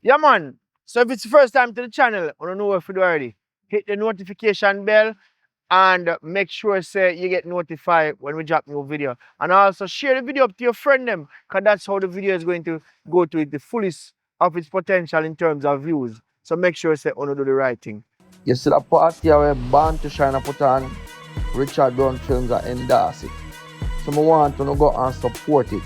Yeah, man. So if it's the first time to the channel, I don't know what to do already. Hit the notification bell and make sure say you get notified when we drop new video. And also share the video up to your friend them, because that's how the video is going to go to the fullest of its potential in terms of views. So make sure say you do the right thing. You see the party where Born to Shine a put on Richard Brown Films and endorse it. So I want to go and support it.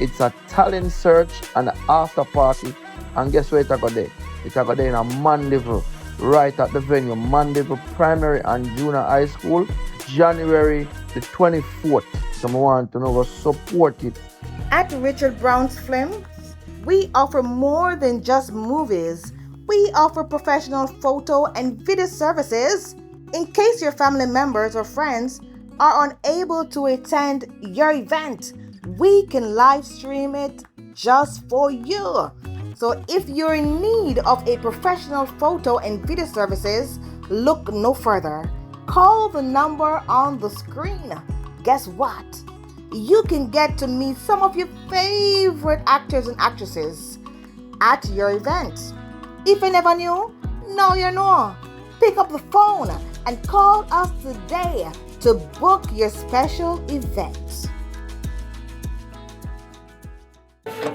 It's a talent search and after party. And guess where it's going there? It's going there in a Mandeville, right at the venue. Mandeville Primary and Junior High School, January the 24th. So I want to go support it. At Richard Brown's Films, we offer more than just movies. We offer professional photo and video services. In case your family members or friends are unable to attend your event, we can live stream it just for you. So if you're in need of a professional photo and video services, look no further. Call the number on the screen. Guess what? You can get to meet some of your favorite actors and actresses at your event. If you never knew, now you know. Pick up the phone and call us today to book your special event.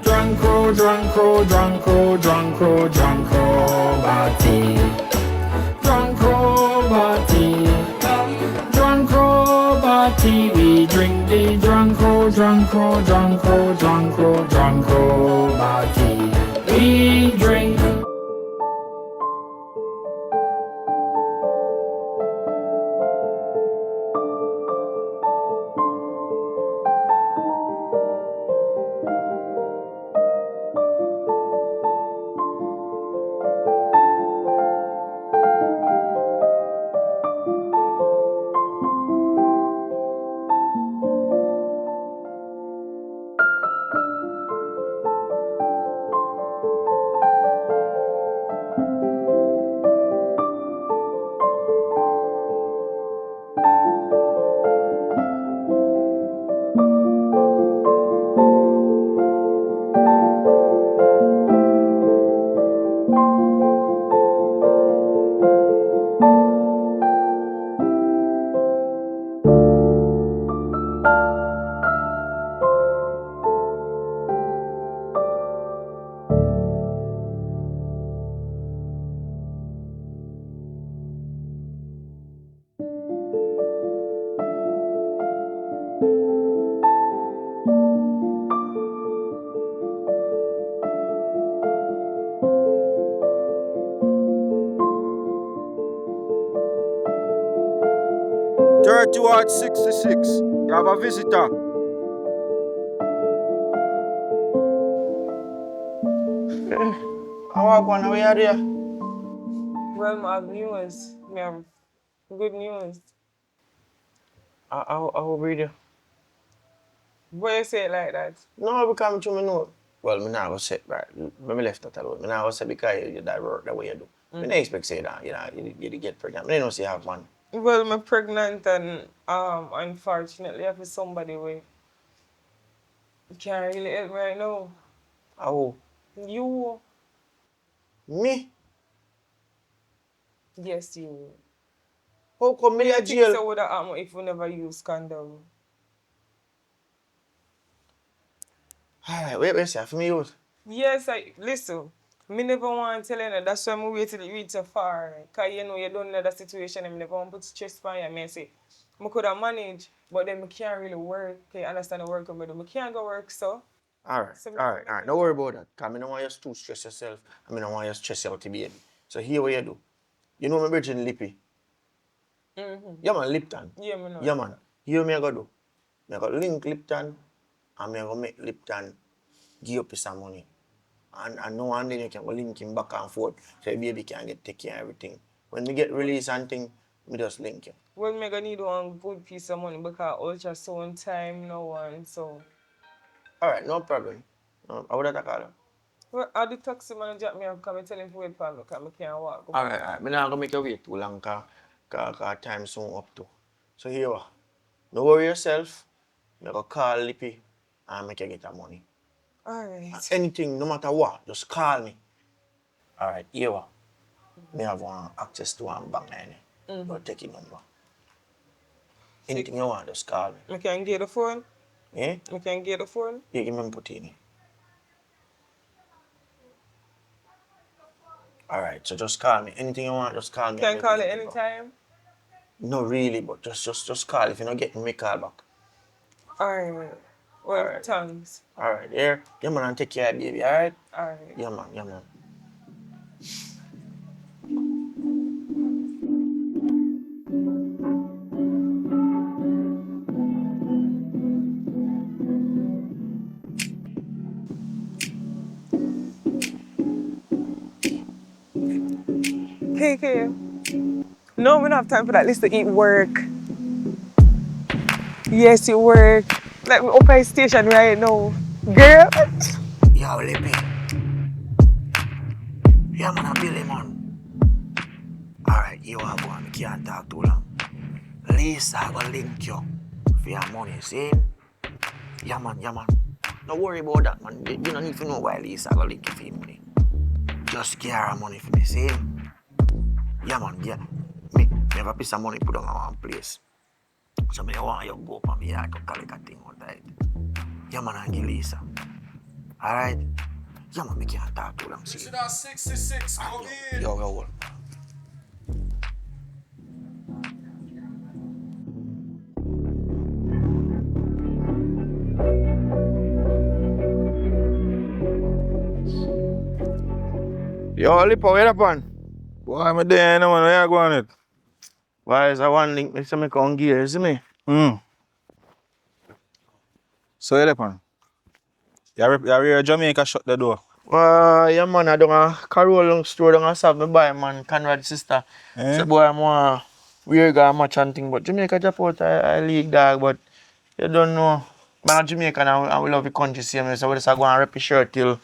Drunko, drunko, drunko, drunko, drunko, bati. Drunko, bati. Drunko, bati. We drink the drunko, drunko, drunko, drunko, drunko, bati. We drink. Towards 66. You have a visitor. How are you going? Where are you? Well, I have news. I have good news. How read you? Why you say it like that? No, because I know. Well, I now say right. When I left that alone, I now say because you that work the way you do. I don't expect say that you get pregnant. I don't say you have one. Well, I'm pregnant and unfortunately I have somebody who can't really help me right now. How? You. Me? Yes, you. How come me I in think jail? so would have happened if we never use condom. Alright, wait, say for me use. Yes, listen. Me never want to tell you that. That's why I wait till it reach so far. Because you know you don't know the situation and I never want to put stress on you. I mean, say, I could have managed, but then I can't really work. Okay, understand the work I'm doing. I can't go work, so. Alright. Don't worry about that. Because I don't want you to stress yourself. I don't want you to stress out the baby. So here what you do. You know my virgin lippy? Yeah man, Lipton. Yeah, I know. Yeah man. Here me I go do. Me I go link Lipton and me I go make Lipton give up some money. And no one then you can go link him back and forth so the baby can get take care of everything. When we get release and thing, me just link you. Well, I'm gonna need one good piece of money because ultrasound time no one, so. Alright, no problem. I would have call him. Well, the taxi man drop me off because I tell him to wait for me because I can't walk. Alright. Me not gonna make you wait too long cause time soon up too. So here what? No worry yourself. Me go call Lippy and make you get that money. Alright. Anything, no matter what, just call me. Alright, here. Me have one access to one bank line. But take your number. Anything you want, just call me. I can get the phone. Yeah? I can get the phone. You give me put in. Alright, so just call me. Anything you want, just call me. Can call it anytime. No, really, but just call. If you don't get me, call back. Alright. Well, Alright. thanks. Alright, here. Yeah, man, and take care, baby, alright? Alright. Yeah, man, yeah, man. KK. No, we don't have time for that. Let's to eat work. Yes, it work. Like we up at station right now. Girl. Yo, Lippy. Yeah, man, I'm Billy, man. Alright, you are going. I can't talk too long. Lisa, I will link you for your money, see? Yeah, man, yeah, man. Don't worry about that, man. You don't need to know why Lisa will link you for your money. Just give her money for me, see? Yeah, man, yeah. Me have a piece of money put on one place. So me want you go up on me yard to collect a thing one time. Yeah, man, and give Lisa. Alright? Yeah, man, me can't talk too long, see? 66, come in. Yo. Yo, Lipo, where up on? Why am I there, man? Where you going it? Why is that one link me so me come gear, see me? So you there, man? You Jamaica shut the door. Yeah, man, I don't a Carol store down a South me buy, man, Conrad sister. So boy, I'm weird guy match and thing, but Jamaica drop out I league dog, but you don't know. Man, Jamaica and we love the country same, so we just go and rep the shirt till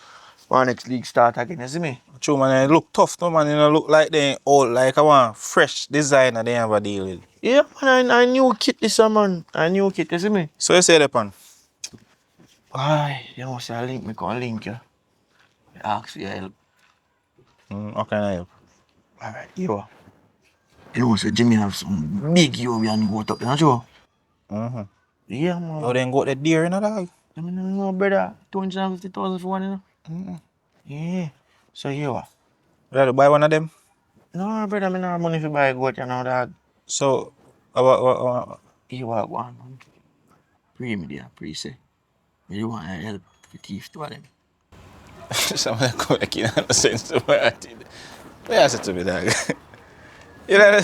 our next league start again, you see me? True, man. It look tough, no, man. It don't look like they old, like I want fresh designer they have a deal with. Yeah, man, I new kit this man. I new kit, you see me? So you say that, man? Why? You must say a link, me can link you. Ask for your help. How can I help? Alright, yo. You know, say Jimmy have some big yo we and go up, you know, Joe? Yeah, man. You then go to the deer, you know, dog? I mean, no, brother. 250,000 for one, you know? Yeah. So, yo. You have to buy one of them? No, brother, I don't have money to buy a goat, you know, dog. So, You want one, man. Pre me there, pre say. You want help for thief to them. someone go like you know sense to what I said to me, dog. You know,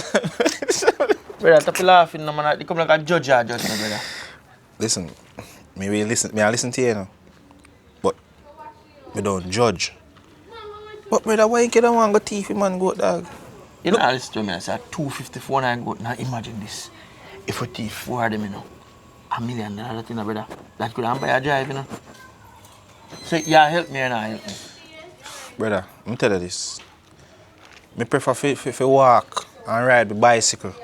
Brother, stop laughing, no, man. You come like a judge, me, brother. listen, I listen to you, know. But we don't judge. But brother, why you don't want to go thief man goat, dog? You know, listen to me, I said 254 and goat. Now, imagine this. If a thief four of them, you know, $1 million, that thing, brother. That could buy a drive, you know. So, yeah, help me or not help me? Brother, let me tell you this. I prefer to walk and ride the bicycle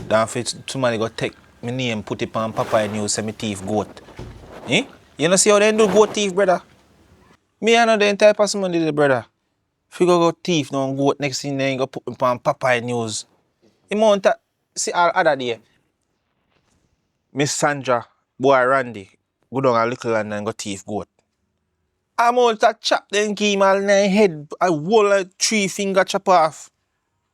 than for somebody go take my name, put it on Popeye News, say me thief goat. Eh? You know see how they do goat thief, brother? Me I know the type of somebody there, brother. If you go thief no goat, next thing then you go put it on Popeye News. The amount of, see all other day, Miss Sandra, boy Randy, go down a little land and go thief goat. Amount of chop then give him all in the head, a whole 3 finger chop off.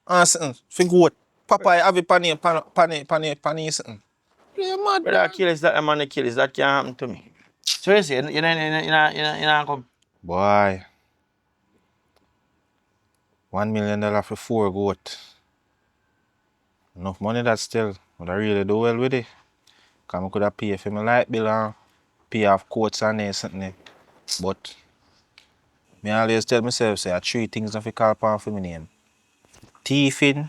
And something, for goat. Popeye have it pan something. Yeah, mad. Brother, kill is that a man kill is that can't happen to me. So you say, you come. Boy. $1 million for 4 goat. Enough money that still. Would I really do well with it? Because I could have paid for my light bill and pay off coats and something. But I always tell myself, say, 3 things that I call upon for my name. Thiefing,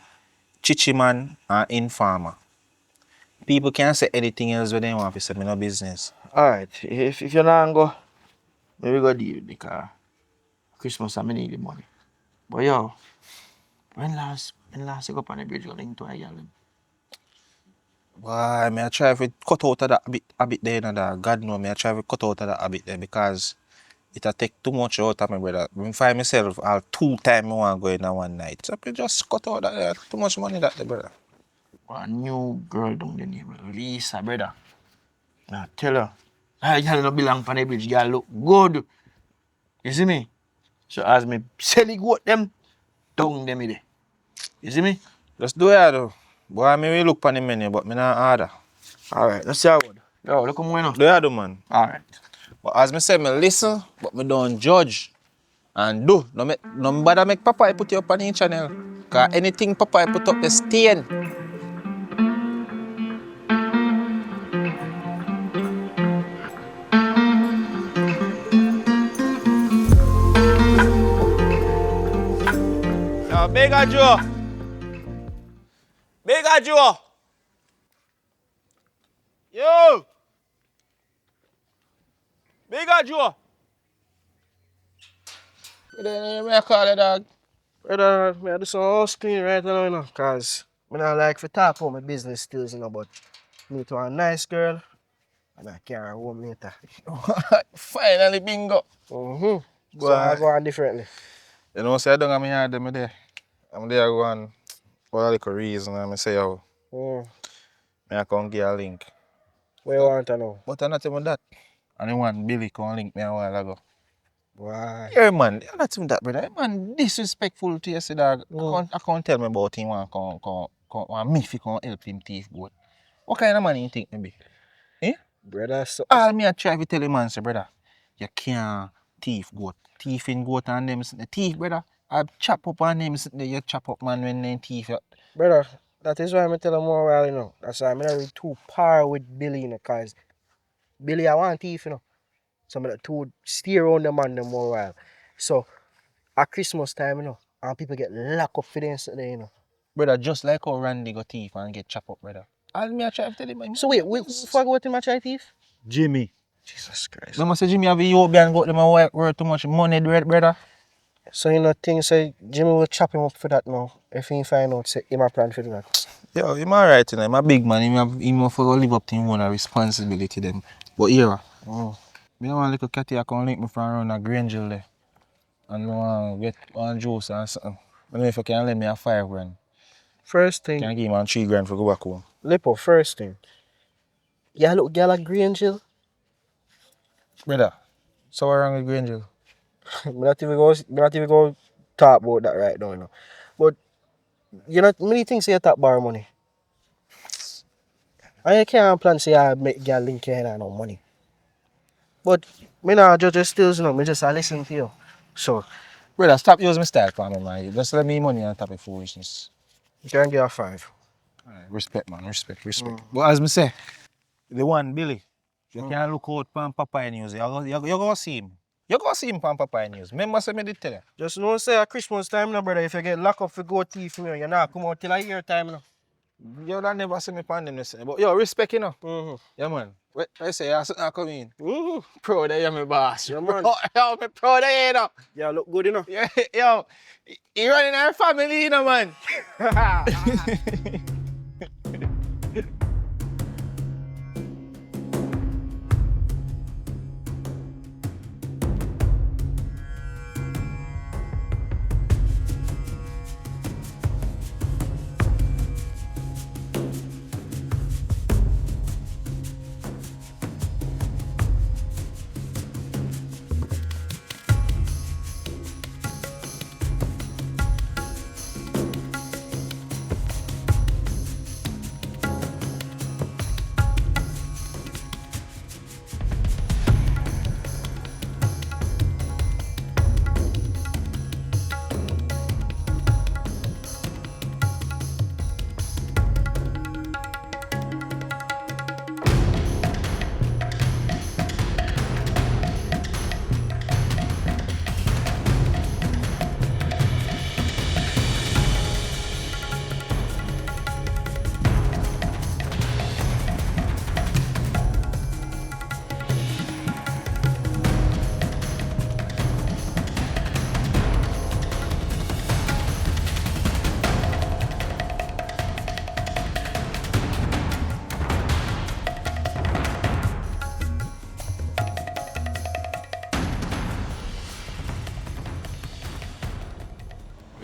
chichiman, and informer. People can't say anything else when they want to say me no business. Alright, if you're not go, maybe go deal because Christmas I need the money. But yo, when last you go up on the bridge, you link to a girl? Why, I try to cut out of that a bit there, you know, that God know me, I try to cut out of that a bit there because It'll take too much out of me, brother. I find myself all 2 times I want to go in one night. So I just cut out that too much money that day, brother. A new girl down the name of Lisa, brother. I tell her, I girl no belong on the bridge, girl look good. You see me? So as me sell the goat them, down them there. You see me? Just do it though. Boy, I may look on the menu, but me not order. Alright, let's see how good. Yo, look how much. Do it though, man. Alright. But as me say, me listen, but me don't judge. And do. No bother make Papa put you up on the channel. Cause anything Papa put up, the stain. Yo, Bigger Joe. Bigger Joe. Yo. Bigger Joe. I call it, dog. Brother, I do some house clean right now, you know, cause I don't like to talk about my business skills, you know, but me to a nice girl and I carry her home later. Finally, bingo. So I go on differently. You know, say I don't have my yard them there. I'm there going for a little reason and I say, yo, I can't give a link. What you want to know? But I'm not even that. And the one Billy can link me a while ago. Why? Yeah, man, I'm not even that, brother. Man, disrespectful to you, say, dog. I can't tell me about him want me if he can't help him thief goat. What kind of man you think me be? Eh? Brother, so All me I try to tell him, man, say, brother, you can't thief goat. Thiefing goat and them, the thief, brother. I chop up on them, you chop up, man, when they thief. brother, that is why I tell him more well, you know. That's why I'm not really too par with Billy, you know, cause Billy I want thief, you know. So I'm to steer on the man them more while. So at Christmas time, you know, and people get locked up for the incident, you know. Brother, just like how Randy got thief and get chop up, brother. All me I try to tell him, man. So wait, who forgot him a try thief? Jimmy. Jesus Christ. Remember say Jimmy have a European got them a worth too much money, brother. So you know things say Jimmy will chop him up for that now. If he find out say him a plan for that. Yo, him alright, you know. Him a big man. Him have to live up to him own responsibility them. But here, me don't want little catty I can link me from around a Grangel there. And I want get one juice and something. I don't know if you can lend me a 5 grand. First thing, Can I give him 3 grand for go back home? Lipo, first thing. Yeah, look girl at Grangel. Brother, so what wrong with Grangel? Me not even go talk about that right now, you know. But you know many things say you talk borrow money. And you can't plan say I make girl link you and no money. But me not judge your stills, you know, me just I listen to you. So Brother, stop using my style for me, man. Just let me money on top of foolishness. you can give a 5. Alright, respect, man. Respect. But as me say, the one, Billy, you can't look out for Papaya News. You go see him. You go see him on Papaya News. Remember, say me did tell you. Just know say at Christmas time now, brother, if you get locked up for go thief, you not come out till a year time now. You don't never see me on them, but yo, respect, you know. Yeah, man. Wait, I say, I come in. Proud of you, my boss. Yeah, man. Yo, me proud of you, you know. Yeah, look good, you know. Yeah, yo, he running our family, you know, man.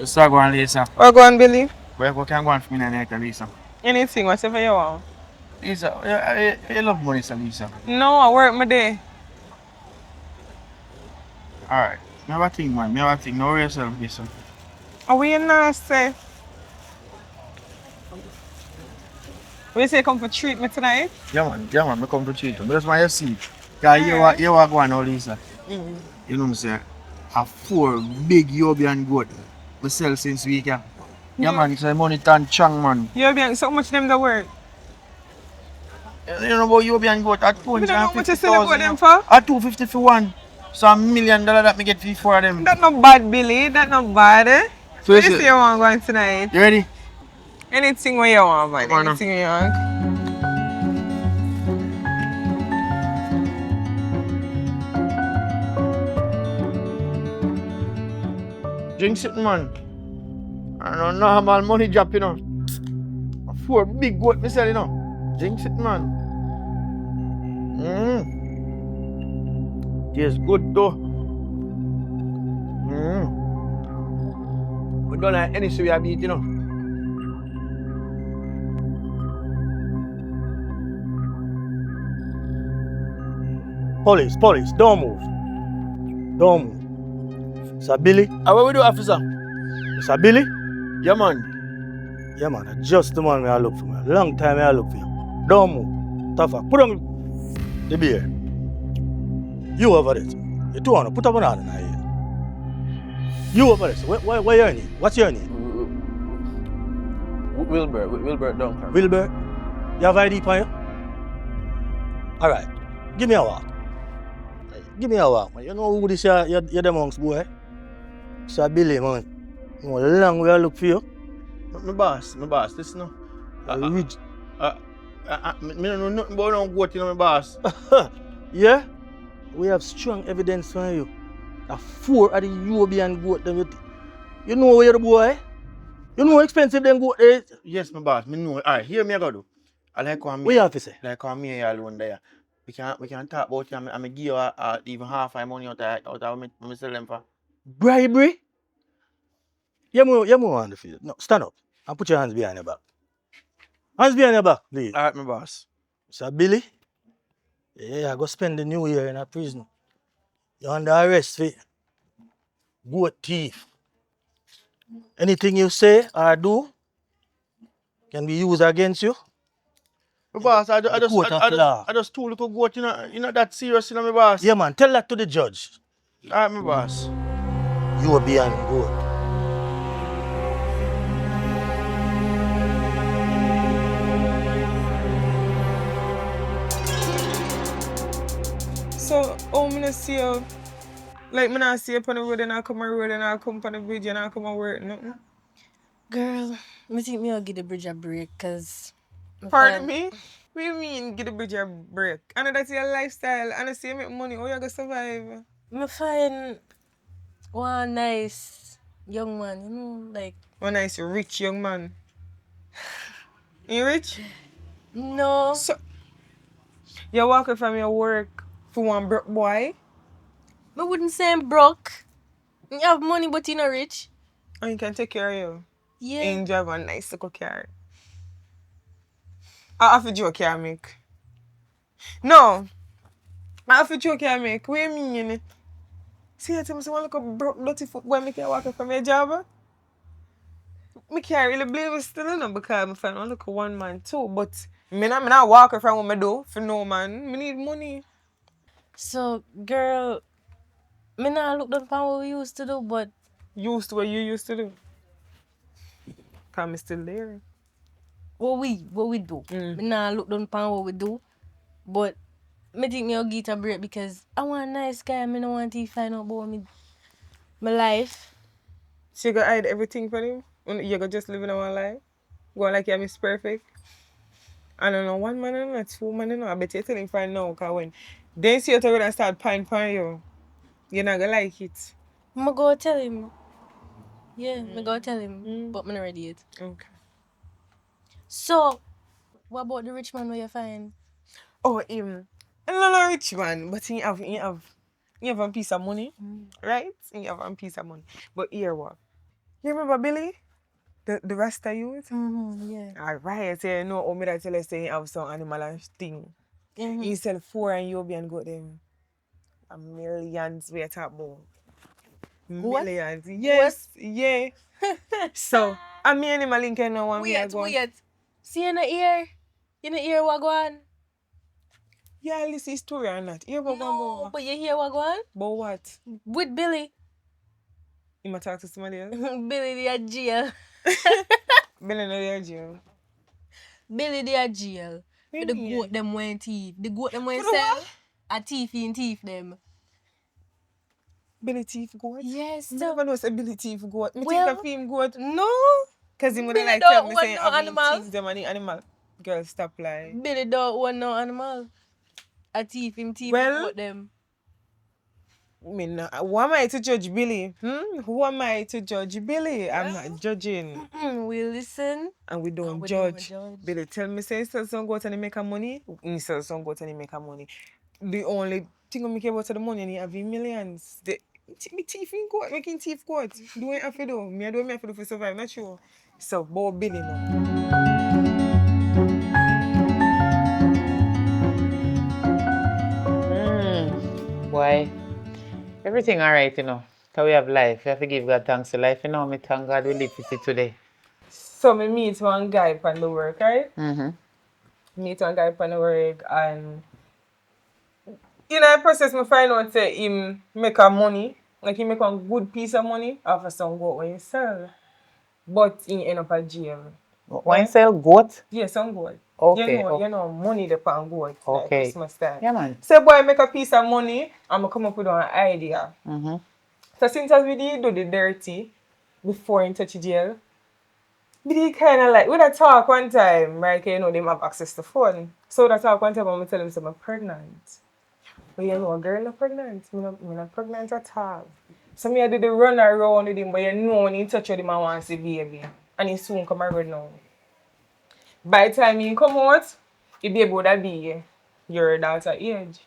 Start going, Lisa. Or go on, Billy? Where can go on for me tonight, Lisa? Anything, whatever you want. Lisa, you love money, sir, Lisa. No, I work my day. Alright. Me have a thing, man. Me have a thing. Know yourself, Lisa. Are we nasty? We say come for treat me tonight? Yeah, man. Me come to treat you. But that's why you see. Cause you are going now, Lisa. Mm. You know what I'm saying? A 4 big European goat. We sell since week, yeah. Yeah, man. So money turn chang, man. You're being so much them that work. You know about European goat at You don't know how much you sell about 250,000. them for? At 250 for one. So $1 million that me get for 4 of them. That not bad, Billy. That not bad, eh? So What you say you want going tonight? You ready? Anything where you want, man. Come on now. Anything you want. Drink something, man. I don't know how much money drop, you know. 4 big goat me sell, you know. Drink something, man. Tastes good, though. We don't like any soya beat, you know. Police, don't move. Don't move. Sir Billy? What we do, officer? Sir Billy? Yeah, man. Yeah, man, that's just the man I look for, man. Long time I look for you. Don't move. Tougher. Put on the beer. You over there. You 200. Put up an hand in here. You over there. Where your name? What's your name? Wilbur Duncan. Wilbur? You have ID for you? Alright. Give me a walk. Give me a walk, man. You know who this you're the monks, boy? Sir Billy, man. You know, long way I look for you. My boss, listen now. Rich. Me don't know nothing about no goat, you know, my boss. Yeah? We have strong evidence on you. A 4 of the European goat them you know where the boy? You know how expensive them goat is? Yes, my boss, me know. Alright, hear me I go do. I like how me. What you have to say? Like how me alone there. We can talk about it and me give you even half my money out of me sell them for. Bribery? You move on the field. No, stand up and put your hands behind your back. Hands behind your back, please. Alright, my boss. Sir Billy? Yeah, I go spend the new year in a prison. You're under arrest for goat thief. Anything you say or do can be used against you. My boss, I court of law. just 2 little goat, you know that serious, you know, my boss. Yeah, man, tell that to the judge. Alright, my boss. You are behind goat. So, I'm gonna see you. Like, I'm not see you on the road and I come on the road and I come on the bridge and I come and work, nothing. Girl, I think I'll give the bridge a break, cause... Pardon me? What do you mean, give the bridge a break? I know that's your lifestyle, and I see you make money, how you gonna survive? I find one nice young man, you know, like... One nice rich young man. You rich? No. So, you're walking from your work for one broke boy? I wouldn't say I'm broke. You have money, but you're not rich. And he can take care of you. Yeah. And drive a nice little car. I have a joke I make. No. I have a joke I make. What do you mean? See, I tell me someone look up broke, dirty foot boy, I can walk from your job. I can't really believe it still, no, because I find I look a one man too. But I'm not walking from what I do for no man. I need money. So, girl, I not look down on what we used to do, but... Used to what you used to do. Because I'm still there. What we do. I not look down on what we do, but I think I'll get a break because I want a nice guy. I don't want to find out about my life. So you gonna hide everything from him? You gonna just live in one life? Go like you're Miss Perfect? I don't know, one man and not 2 man, I bet you tell him right now, because when they see you to and start pine you, you're not gonna like it. I'm go tell him. Yeah, I'm go tell him, but I'm not ready yet. Okay. So, what about the rich man where you find? Oh, him. I'm not a rich man, but he have a piece of money, right? He have a piece of money. But here what? You remember Billy? The Rasta youth? Yeah. Alright, so you know how me that tell you say he have some animal and thing. He sell 4 and Yobi and got them a millions we talk about. What? Millions. Yes, yeah. So I mean animal link you know one we are going. Wait. See in the ear? You know ear what go on? Yeah, listen story or not. Hear about No, but you hear what go on? But what? With Billy. You might talk to somebody else? Billy they at jail. Billy no there jail. Billy they at jail. For the Yeah. goat them went thief. The goat them went For the sell. what? A thief them. Billy thief goat? Yes, I so. never know say Billy thief goat. Me Well, think of him goat. No. Cause he would Billy like don't tell me own saying no having animal. thief them and the animal. Girl, stop lying. Billy don't own no animal. A thief Well, goat them. I mean, who am I to judge Billy? Who am I to judge Billy? I'm not judging. We listen. And we don't we judge. don't judge. Billy tell me say he sell some goat and he make a money. He sell some goat and he make a money. The only thing I make about the money and he have millions. Me thief in goat, making thief goat. Do what I have to do. Me I do what I have to do for survive, not sure. So, about Billy now. Boy, everything alright, you know. Cause we have life. We have to give God thanks for life, you know. Me thank God we live to see today. So, me meet one guy on the work, right? Mm-hmm. Meet one guy on the work and in a process, me find out say him make a money, like he make one good piece of money off of some goat when he sell. But he end up at jail. Wine sell goat? Yeah, some goat. Okay. You know, money the pan goat like Okay. Christmas time. Yeah, man. So boy make a piece of money, I'ma come up with an idea. Mm-hmm. So since as we did do the dirty before in touch jail, we did kind of like, we did talk one time, right? You know, they have access to phone. So we did talk one time and I tell him I'm pregnant. But you know, a girl not pregnant. I'm not pregnant at all. So me I do the run around with him, but you know when he touch with him, I want to see baby. And he soon come around now. By the time he come out, the baby would have be your daughter age.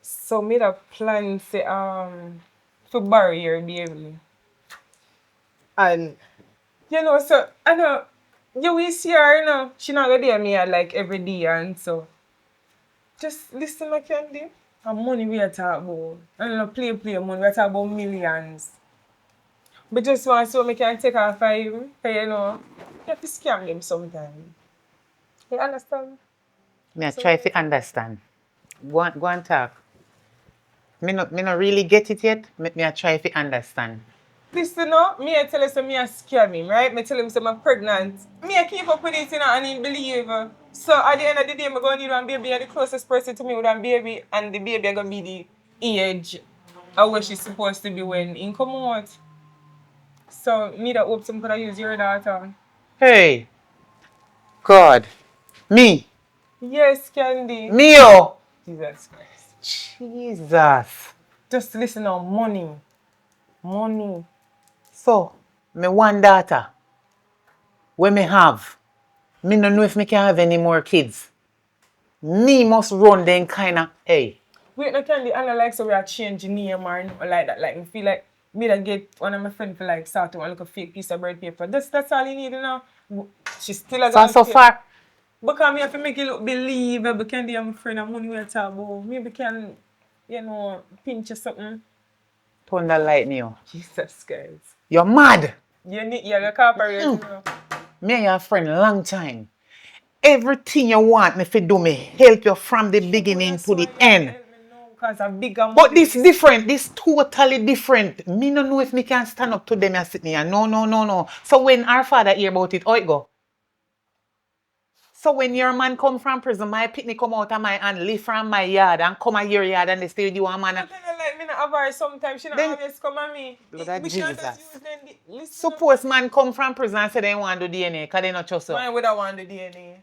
So me that plan say to bury your baby. And you know, so I know you will see her, you know, she not gonna dare me like every day and so just listen to Candy. And money we are talking about. And no play money, we are talking about millions. But just want so we can take off of him. Cause you know, you have to scam them sometimes. You understand? Me I try to understand. Go and talk. Me no really get it yet. Me I try to understand. Listen, no, me I tell you so me I scam him, right? Me tell him so I'm pregnant. Me I keep up with it, you know, and he believe. So at the end of the day, I'm going to need one baby, and the closest person to me with one baby, and the baby are going to be the age of where she's supposed to be when he come out. So me that hope some could use your daughter. Hey. God. Me. Yes, Candy. Me oh. Jesus Christ. Jesus. Just listen on money. Money. So, me one daughter. When me have. Me no know if me can have any more kids. Me must run then kinda. Hey. Wait, no Candy, I don't like so we are changing name or nothing like that. Like I feel like me that get one of my friends for like start to look a fake piece of bread paper. That's all you need, you know. She's still a So far. because me have to make it look believable. Candy, I'm a friend of money we are talking about. Maybe can, you know, pinch or something. Thunder lightning you. Jesus Christ. You're mad. You're corporate, you know. Me and your friend long time. Everything you want me to do, me help you from the beginning to the end. Because a bigger But this different. This totally different. Me no know if me can stand up to them and sit here. No. So when our father hear about it, how it go? So when your man come from prison, my picnic come out of my hand, leave from my yard and come at your yard and they stay with you and man. But then like me not have her sometimes. She not Then- always come at me. Blood of We can't Jesus. just use them. Listen. Suppose man come from prison and say they want to do DNA because they not trust you. Why would I want the DNA?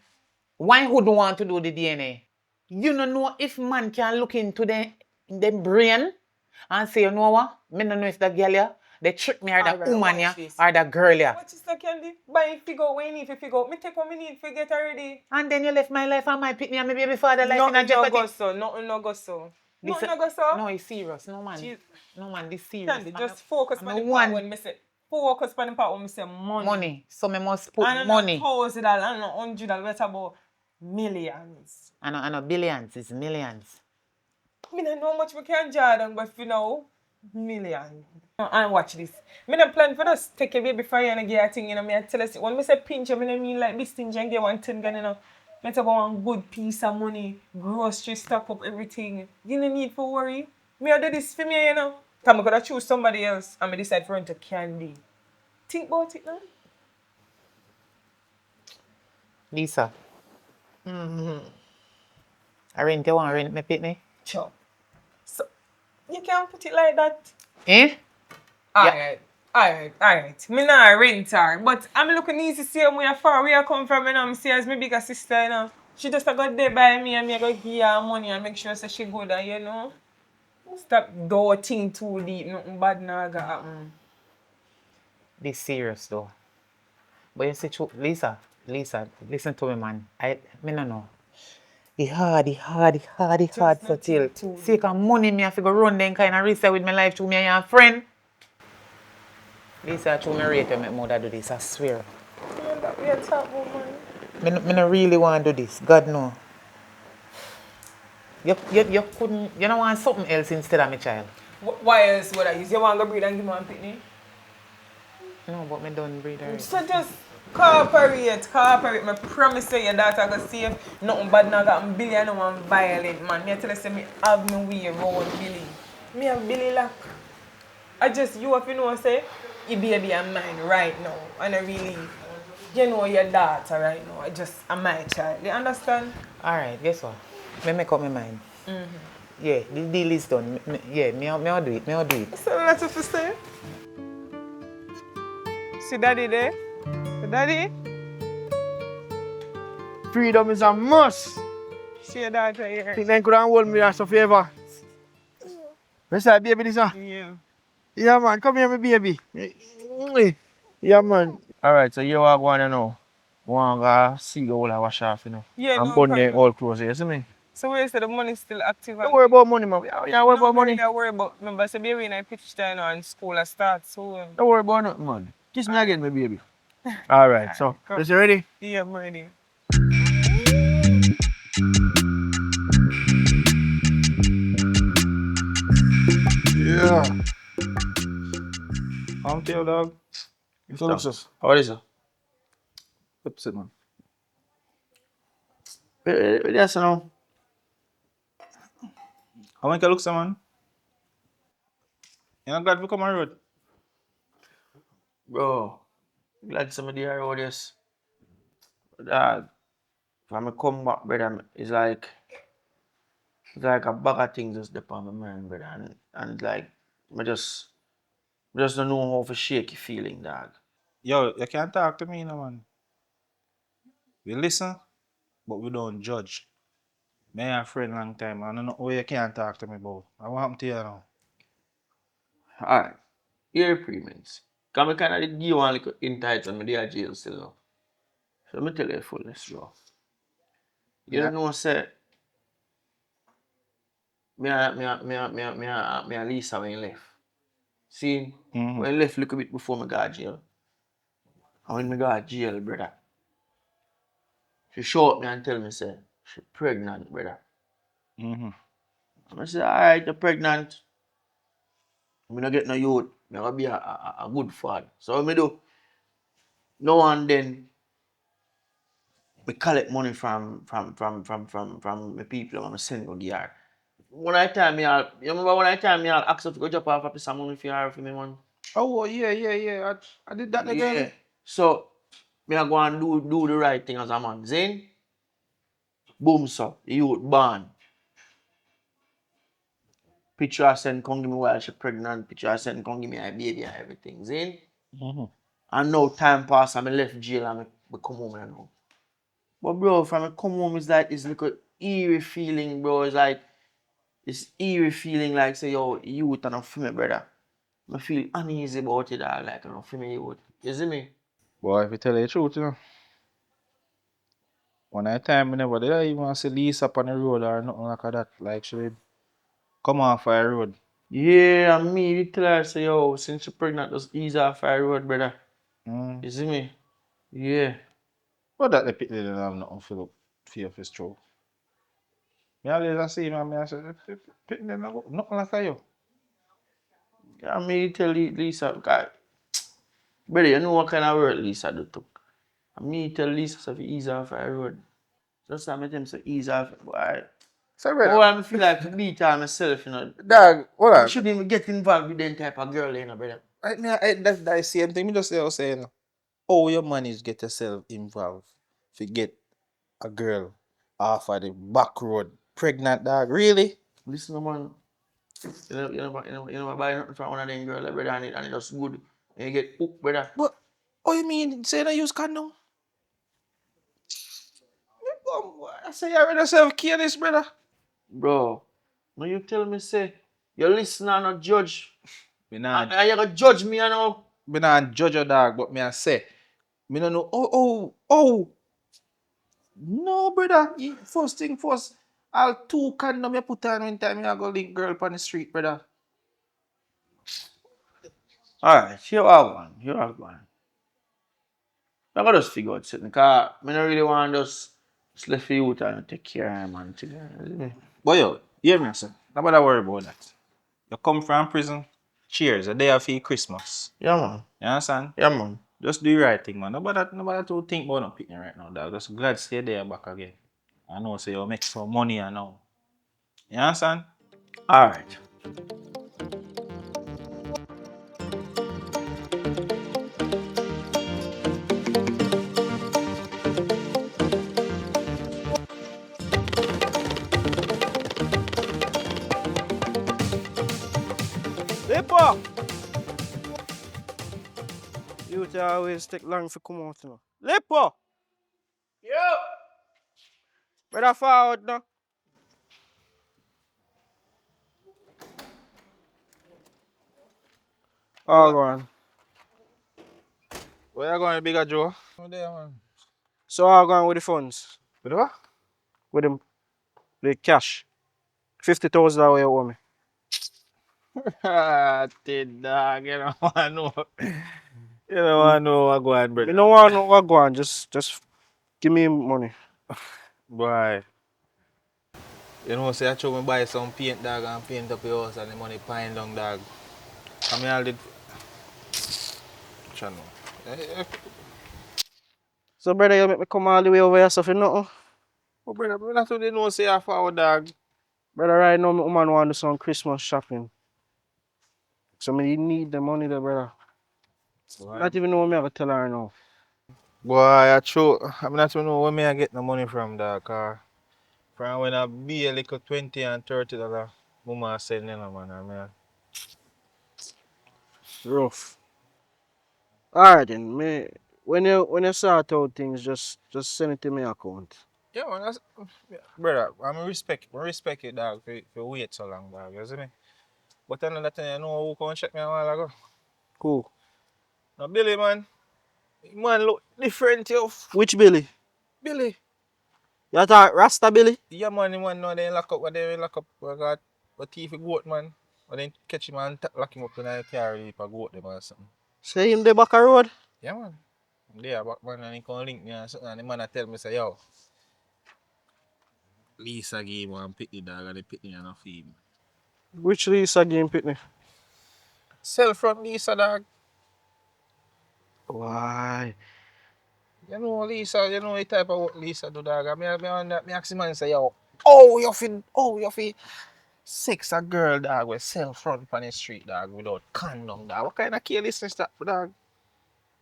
Why would want to do the DNA? You don't know if man can look into them brain and say, you know what? Me don't know if that girl ya, they trick me or that Alright, woman watch ya, this. or that girl ya. What is that Candy? Buy figure what you need to figure out. Me take what me need to get already. And then you left my life and my picnic and my baby father life in a Nothing no jeopardy. go so. Nothing no go so. This- Nothing no go so. No, it's serious. No man. Jeez. No man, this serious. Candy, just focus I'm on a the one. part when me say. focus on the part when I say money. Money. So me must put And money. $1,000 and $100, it's about millions. I know billions, it's millions. I don't know how much we can Jordan, but for now, million. And watch this. I don't plan for us take a baby for you and get a thing, you know. I tell us, when I say pinch, I mean like this thing and get 1 thing, you know. I talk about one good piece of money, grocery stock up, everything. You don't need for worry. Me I do this for me, you know. Because I could have choose somebody else and I decide for him to candy. Think about it now. Lisa. I rent you want rent me pitney? Sure. So, you can't put it like that. Eh? Alright. Me not a renter, but I'm looking easy to see where far where I come from, you know. I see as my bigger sister, you know. She just got there by me and me I go give her money and make sure say she good and you know. Stop doubting too deep, nothing bad now gonna happen. This serious though. But you see, Lisa, listen to me, man. Me no know. It hard Just for not till. think too See, cause money me have to go run then kind of reset with my life to me and your friend. Lisa, to me rate you make mother do this, I swear. Yeah, that we are talking about money. Me no really want to do this. God no. You couldn't, you don't want something else instead of my child. Why else would I use? You want to go breed and give me one pitney? No, but me done breed already. So just cooperate. Me promise you your daughter go safe. Nothing bad now got Billy and no one violent man. Me tell you say me have me way around Billy. Me have Billy lock. I just you have to know say your baby and mine right now. And I really you know your daughter right now. I just am my child. You understand? Alright, guess what? Me make up my mind. Yeah, the deal is done. Me do it. So that's what to say. See daddy there? Daddy? Freedom is a must. See your daughter here. Think they could hold me as a favor. Where's that baby, this one? Yeah. Yeah, man. Come here, my baby. Yeah, man. Alright, so you are going to know. Want to see the whole wash off, you know. Yeah, And no burn the problem. all clothes, you see me? So where you say the money still active? Don't worry about money, man. Yeah, worry about money. Don't worry about. Remember, say baby in a pitch time and school start soon. Don't worry about nothing, man. Kiss me again, my baby. Alright, so, is you ready? Yeah, I'm ready. Yeah. I'm tell dog. You feel luxus. How is it? Upset man. Yes, no. How many look man? You not glad we come on road? Bro, glad somebody here all this. Dog, when I come back, brother, it's like a bag of things just dip on my mind, brother. And like, I just don't know how to shake your feeling, dog. Yo, you can't talk to me, no man. We listen, but we don't judge. Me and a friend long time. I don't know what you can't talk to me about. I want to you now. Alright, here premiums. Because I kind of give you one little insight when I dey jail still now. So let me tell you the fullness, bro. You Yeah. don't know, say, me and Lisa when he left. See, when he left a little bit before me got jail. And when me got jail, brother, she showed me and tell me, say, she pregnant, brother. Mm-hmm. And I say, alright, you're pregnant. I'm not get no youth. I'm gonna be a good father. So what I do? No and then we collect money from my people and I send to her. When I time me all, you remember when I time me all ask her to go drop off a piece of money for her for me, man? Oh, yeah. I did that again. Yeah. So me I go and do the right thing as a man. Zane, boom so, the youth born. Picture I send come give me while she pregnant, picture I send come give me a baby and everything. Zane. And now time pass and I left jail and I come home and now. But bro, from I come home it's like this little eerie feeling, bro. It's like this eerie feeling like say yo, youth and for me, brother. I feel uneasy about it all, like for me youth. You see me? Boy, if you tell you the truth, you know. One night time, I never did I even see Lisa up on the road or nothing like that. Like she would come off a road. Yeah, and me, the tell her, say, yo, since you're pregnant, just ease off our road, brother. You see me? Yeah. But that the pit they don't have nothing for look for his throat. Me always I see man, I say pit they not nothing like you. Yeah, me tell Lisa, because, brother, you know what kind of work Lisa do too. And me tell Lisa, so, if you ease off our road. Just I make him say ease off, boy. So Oh, brother, I feel like to beat her myself, you know. dog, hold I on. shouldn't even get involved with that type of girl, you know, brother. That's the same thing. Me just say I was saying, oh your manage get yourself involved. If you get a girl off of the back road, pregnant dog, really? Listen, man. You know, buy nothing from one of them girls, like, brother, and it just good. And you get hooked, brother. But oh you mean say I use condom? I say you already yourself careless, brother. Bro, when you tell me, say, you listen and not judge. Me not And you gonna judge me, you know. me not judge your dog, but me I say, me no know. Oh. No, brother. First thing first, I'll two condom you put on one time you go link girl on the street, brother. Alright, here I one. Here I one. I gotta just figure out something, because I don't really want to just left you out and take care of him, man. You see me? But yo, hear me, sir. Nobody worry about that. You come from prison, cheers, a day after Christmas. Yeah, man. You understand? Yeah, man. Just do the right thing, man. Nobody to think about no picking right now, dog. Just glad stay there back again. I know, so you make some money and now. You understand? Alright. Lepa! You always take long for come out, you know. Lepa! Yo! Better forward now. Oh, go on. Where you going, bigger Joe? Oh, there, man. So how going with the funds? With what? With the cash. 50,000 that way you owe me. Did dog, you don't want to know. You don't want to know what going on, You brother. don't want to know what go on, just give me money. Boy. You know, say I told me buy some paint, dog, and paint up your house and the money pine down, dog. I mean, I did. Channel. So brother, you make me come all the way over here so for nothing. Oh, brother, but that's what they know, say I forward, dog. Brother, right now my woman want to do some Christmas shopping. So me need the money there, brother. Boy, Not even know what me have to tell her now. I true. I mean, that's know where me I get the money from, dog. From when I be a little 20 and $30, mama send you, man. I mean, Rough. Alright then, me when you sort out things, just send it to my account. yeah, man, that's, yeah, brother, I respect it, dog, for wait so long, dog. You see me? But another thing, you know who come check me a while ago? Cool. Now, Billy, man. Man look different, yo. Which Billy? Billy. You talk Rasta Billy? Yeah, man, the man know they lock up, what they lock up, what thief a goat, man. But then catch him and lock him up in a car, if a goat them or something. Say him the back of road? Yeah, man. There, back man, and he come link me and something, and the man a tell me, say, yo, Lisa gave one pick the dog, and the pick and a feed. Which Lisa game pitney? Sell from Lisa, dog. Why? You know Lisa, you know the type of work Lisa do, dog. Me ask the man, say, yo, you fi sex a girl, dog, with sell front on the street, dog, without condom, dog. What kind of carelessness that, dog?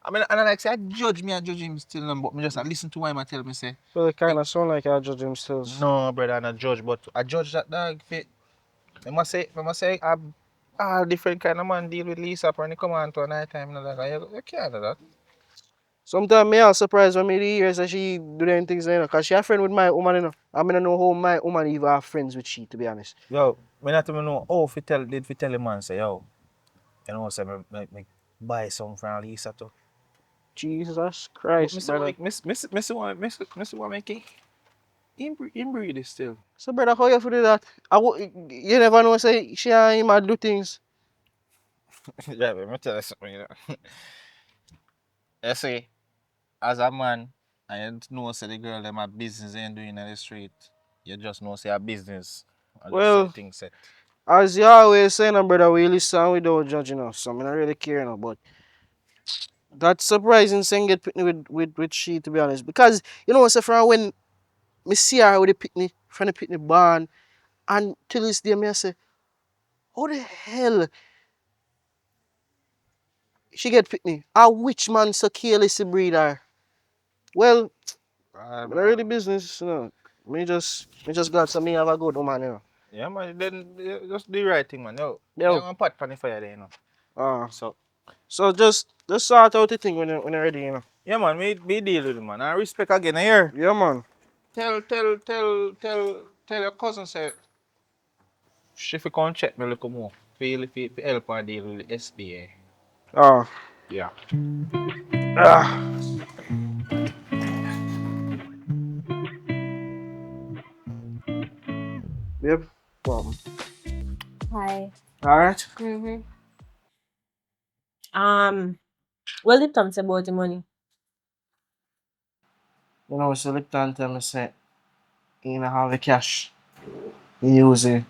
I mean, and I like say, I judge him still, but me just listen to him and tell me, say, Well, it kind of sound like I judge him still. no, brother, I'm not judge, but I judge that, dog. I must say, all different kind of man deal with Lisa when they come on to a night time, you know, dog. You can't do that. Sometimes me are surprised when me hear that she do them things, you know, because she a friend with my woman, you know. I mean, I know how my woman even have friends with she, to be honest. Yo, me not even know how did fi tell the man, say, yo, you know, say, me buy some from Lisa too. Jesus But Christ, brother. Missy want making. Him breed is still. So brother, how you feel do that? You never know say she and him a do things. Yeah, let me tell you something, you know. You see, as a man, I don't know say the girl them a business ain't doing in the street. You just know say a business. I just say Well, things set. as you always say, no brother, we listen without judging us. So I don't really care no, but that's surprising saying get pitney with she to be honest. Because you know say from when me see her with the pitney, from the pitney barn, and till this day me I say, how the hell she get pitney? A which man so careless to breed her? Well, Um, but really business, you know. Me just glad so me have a good woman, you know. yeah, man, then just do the right thing, man. Yo, you Yo. want pot pan the fire there, you know. Uh So, so just sort out the thing when you're ready, you know. yeah, man, me deal with it, man. And respect again here. Yeah man. Tell your cousin say she fi come check me a little more. Feel help her deal with the SBA. Ah. Yeah. Ah. Yep. Problem. Hi. Alright. Mm-hmm. Well, it comes about the money. You know, so look down tell me say you know have the cash. You use it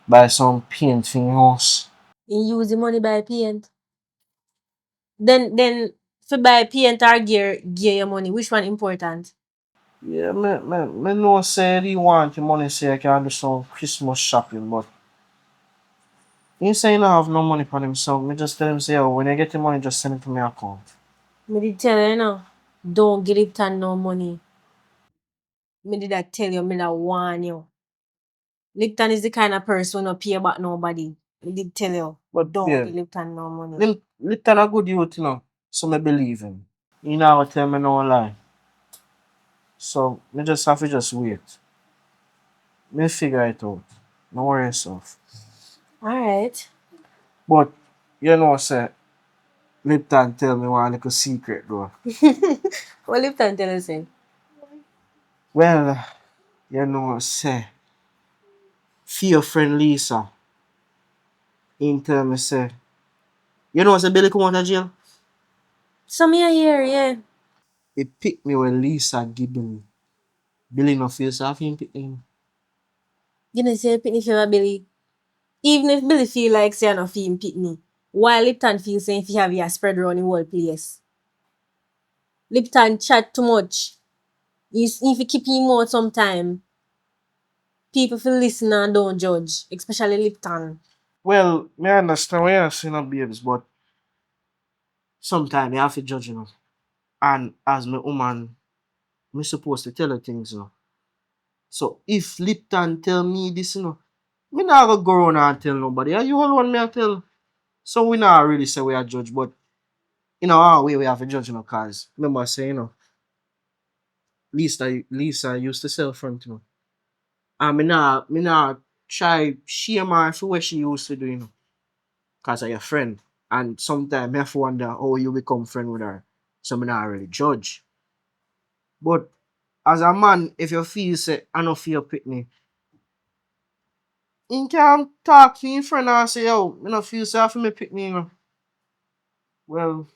buy some paint for your house. You use the money buy paint. Then for buy paint or gear your money. Which one important? Yeah, me know say you want your money so you can do some Christmas shopping, but you say you don't have no money for him, so me just tell him say, oh, when you get the money, just send it to my account. Me did tell you, you know, don't give Lipton no money. Me did I tell you, me that warn you. Lipton is the kind of person who no pay back nobody. Me did tell you, But don't yeah, give Lipton no money. Little a good youth, you know, so me believe him. He never tell me no lie. So me just have to just wait. Me figure it out. No worry yourself. Alright. But you know, say Lipton tell me one little secret though. What Lipton tell you say? Well, you know, say for your friend Lisa, he tell me say, you know, say Billy come out of jail. So me a hear, yeah. He picked me when Lisa give me. Billy no feel so him pick him. You know say pitney favor Billy. Even if Billy feel like say I no feel him pitney. While Lipton feel say if he have ya spread around the whole place. Lipton chat too much. If you keep him out sometime, people feel listen and don't judge. Especially Lipton. Well, me understand why you're saying no babes, but sometimes you have to judge, you know. And as my woman, me supposed to tell her things, you know. So if Lipton tell me this, you know, me not gonna go around and tell nobody. Are you all want me to tell? So we not really say we are judge, but you know our way we have to judge, you know, cause remember I say, you know, Lisa used to sell front, you know. And me not try shame her for what she used to do, you know, cause of your friend. And sometimes I have to wonder how you become friend with her. So me not really judge. But as a man, if you feel say I don't feel pitney, you can talk to your friend and say, yo, I don't feel say I feel me pitney, you know. Well,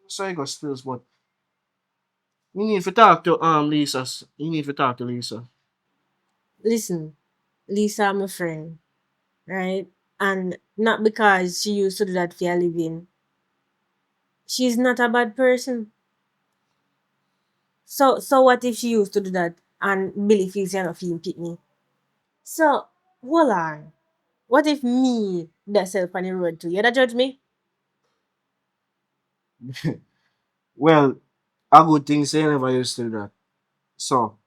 so you go stills, but you need to talk to Lisa. You need to talk to Lisa. Listen, Lisa my friend, right? And not because she used to do that for a living. She's not a bad person. So what if she used to do that and Billy feels you're not feeling pick me? So hold on. What if me that self on the road too? You that judge me? Well, a good thing say never used to do that. So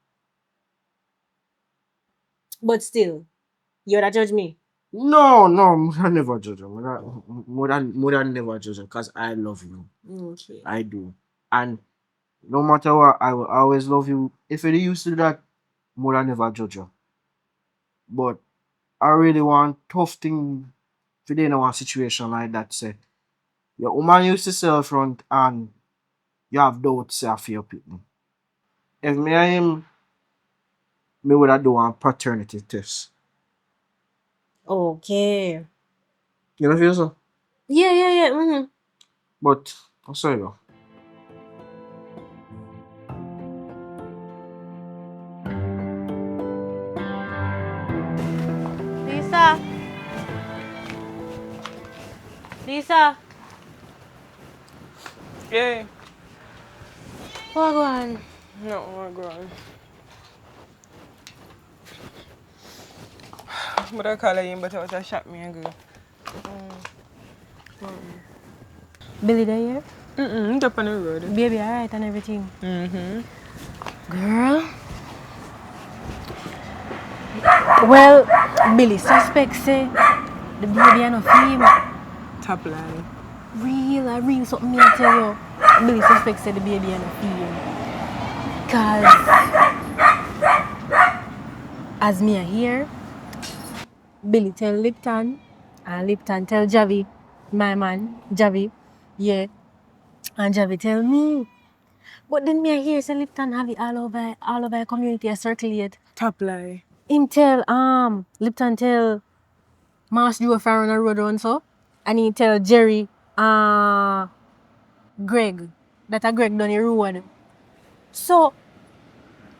But still, you that judge me. no, I never judge her. More than never judge her because I love you. Okay. I do. And no matter what, I will always love you. If you used to do that, more than never judge her. But I really want tough thing if you in a situation like that. Say your woman used to sell front and you have doubts say I feel people. If me and him me would have do a paternity test. Okay. You know feel so? Yeah. Mm-hmm. But I'll say you. Lisa. Lisa. Yeah. What go on? No, oh God. But I call him, but I was a shot me and go. Billy there? Up on the road. Baby alright and everything. Mm-hmm. Girl. Well, Billy suspect say the baby are not him. Top line. Real something me I tell you. Billy suspect say the baby are not him. Cause as me are here, Billy tell Lipton and Lipton tell Javi, my man, Javi, yeah. And Javi tell me. But then me I hear say Lipton have it all over the community I circulate. Top line. Him tell Lipton tell Marsh do a fire on the road and so. And he tell Jerry Greg that a Greg done the road. So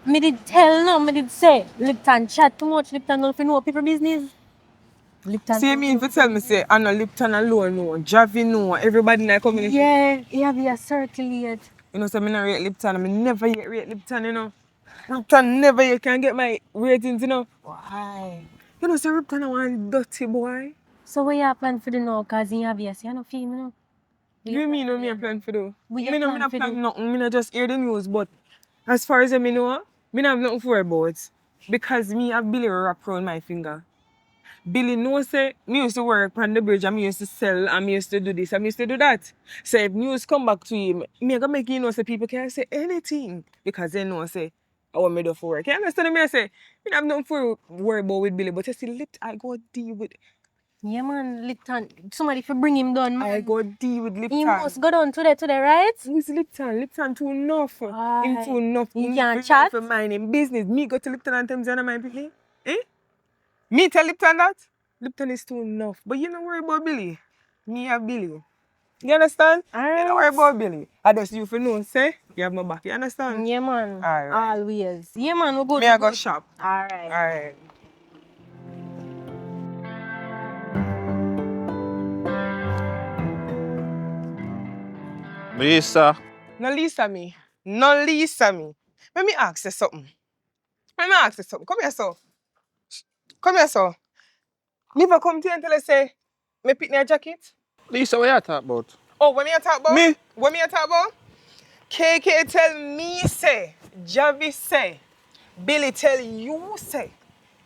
me did tell no, me did say Lipton chat too much, Lipton don't know people business. Lipton. See me if you tell me say I know Lipton alone no, Javi no, everybody in the community. Yeah, he have a circulate. You know, so I not rate Lipton, I never yet rate Lipton, you know. Lipton never yet can get my ratings, you know. Why? You know, so Lipton I want dirty boy. So what you plan for the now? Cause he have you know feel me no. You mean no me a plan for do? What you Me no plan for plan do? nothing, me no just hear the news, but as far as I know, me no have nothing to worry about. Because me have Billy wrap around my finger. Billy knows say me used to work on the bridge and me used to sell and me used to do this and me used to do that. So if news come back to him, me gonna make him know say people can say anything because they know say I want me do for work. You understand me? I say me have nothing for worry about with Billy, but you see I go deal with Yeah man, Lipton. Somebody for bring him down, man. I go deal with Lipton. He must go down today, right? Who's Lipton? Lipton too enough. Him too enough. He Him can't free chat? for mind him business. Me go to Lipton and tell him and mind people. Eh? Me tell Lipton that? Lipton is too enough. But you don't worry about Billy. Me have Billy. You understand? Alright. You don't worry about Billy. I just you for know, say, you have my back. You understand? Yeah man. Alright. Always. Yeah man, we go. Me I go shop. Alright. Alright. Lisa. No Lisa me. No Lisa me. Let me ask you something. Let me ask you something. Come here, so. Come here, so. Never come to you and tell us say, me pick me a jacket. Lisa, what you talk about? Oh, what me a talk about? Me? What me a talk about? KK tell me say, Javi say, Billy tell you say.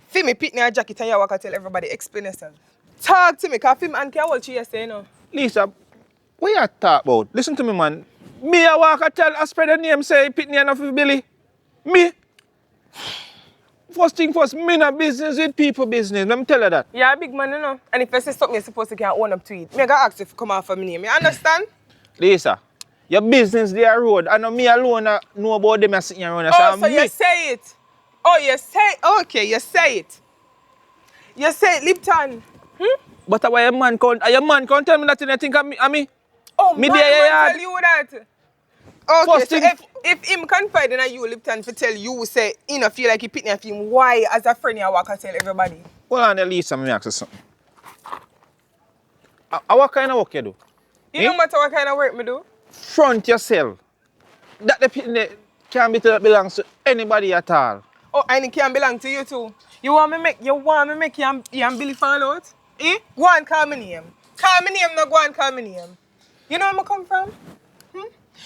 Fi me pick me a jacket and you walk and tell everybody, explain yourself. Talk to me, cause film and can hold you say, you know. Lisa, what you talk about? Listen to me, man. Me a walk and tell, I spread the name, say, pick me enough with Billy. Me? First thing first, me not business with people business. Let me tell you that. You're a big man, you know. And if you say something, you're supposed to can own up to it. Me I gotta ask you to come off of my name. You understand? Lisa, your business there road. I know me alone know about them sitting around. Oh, so you say it. Oh, you say okay, you say it. You say it, Lipton. But why your man can't tell me that you think of me? Oh, Me my there, man yeah. tell you that. Okay, First so thing- if him confide in you, Lipton, to tell you, say, he no feel like he picked up him, why, as a friend, you walk and tell everybody? Hold on there, Lisa, me ask you something. What kind of work you do? You no matter what kind of work me do. Front yourself. That the people can't be belongs to anybody at all. Oh, and it can belong to you too. You want me make you and Billy fall out? Eh? Go and call me name. Call me name, no go and call me name. You know where I come from?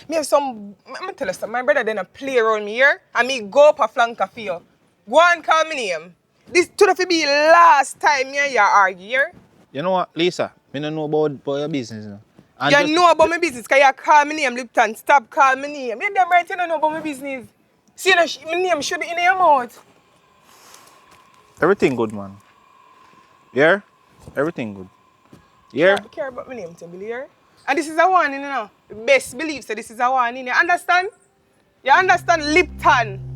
Me have some, let me tell you something. My brother then a play around me here, and me go up a flanker for you. Go and call me name. This should be last time me and you argue here. You know what, Lisa? Me don't know about your business. You know. And You just- know about my business, because you call me name, Lipton. Stop calling me name. You damn right you don't know about my business. See, you know, my name should be in your mouth. Everything good, man. Yeah? Everything good. Yeah? Care about my name, Billy, here. And this is a warning, you know. Best believe so this is a warning. You understand? You understand, Lipton?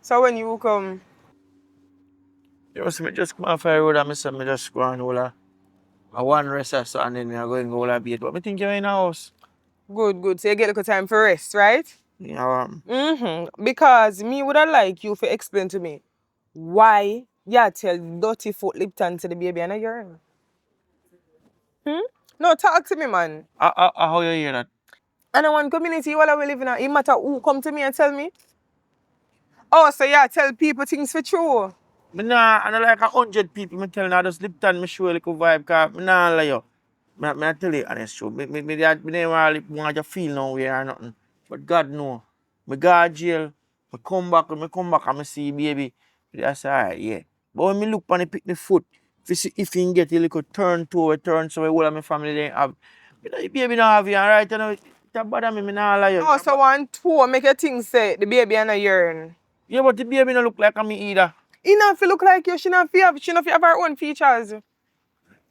So when you come, You know, see me just come off the road and me just go and hold a one rest or so and then I go and go a bit. But me think you're in a house. good. So you get a good time for rest, right? Yeah, Because me would have like you to explain to me why you tell dirty foot Lipton to the baby and a urine. No, talk to me, man. how you hear that? And in one community while I will live in, it matter who come to me and tell me. Oh, so yeah, tell people things for true. Me nah, I know like 100 people me tell now just Lipton me show a little vibe cause me nah lie you. Me tell you honest truth. Me never really want to feel no way or nothing. But God know. Me go to jail. Me come back and me see baby. I say alright, yeah. But when me look on the pick the foot, if he can get a little turn to a turn so all of my family they have. You know, the baby not have you, alright, you know, that bother me nah lie you. Oh, so one two make your thing say the baby and a urine. Yeah, but the baby not look like me either. He not feel look like you. She not have her own features.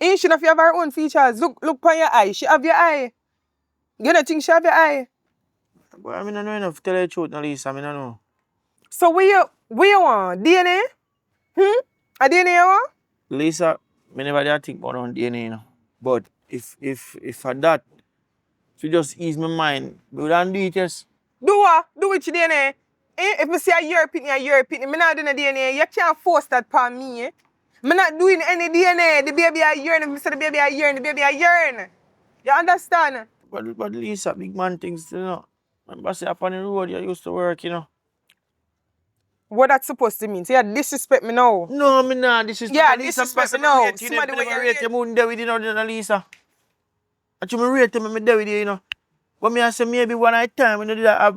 She not have her own features. Look on your eye. She have your eye. You don't think she have your eye? But I mean, I know enough to tell you the truth, no, Lisa. I mean, I know. So where you want? DNA? A DNA you want? Lisa, me never did think about on DNA, you know. But if for that, if you just ease my mind, we don't do it, yes. Do what? Do which DNA? If me say a year pitney, me not doing a DNA. You can't force that upon me. Me not doing any DNA. The baby a yearn. If me say the baby a yearn, the baby a yearn. You understand? But Lisa, big man things, you know. Remember, say up on the road, you used to work, you know. What that's supposed to mean? So you disrespect me now. No, me nah, this is Yeah, Lisa, disrespect me me now. rate you, Somebody me when never you rate you, me there with you, know, Lisa. Actually, me rate you, me there with you, you know. But me I say maybe one night time, when you do that, I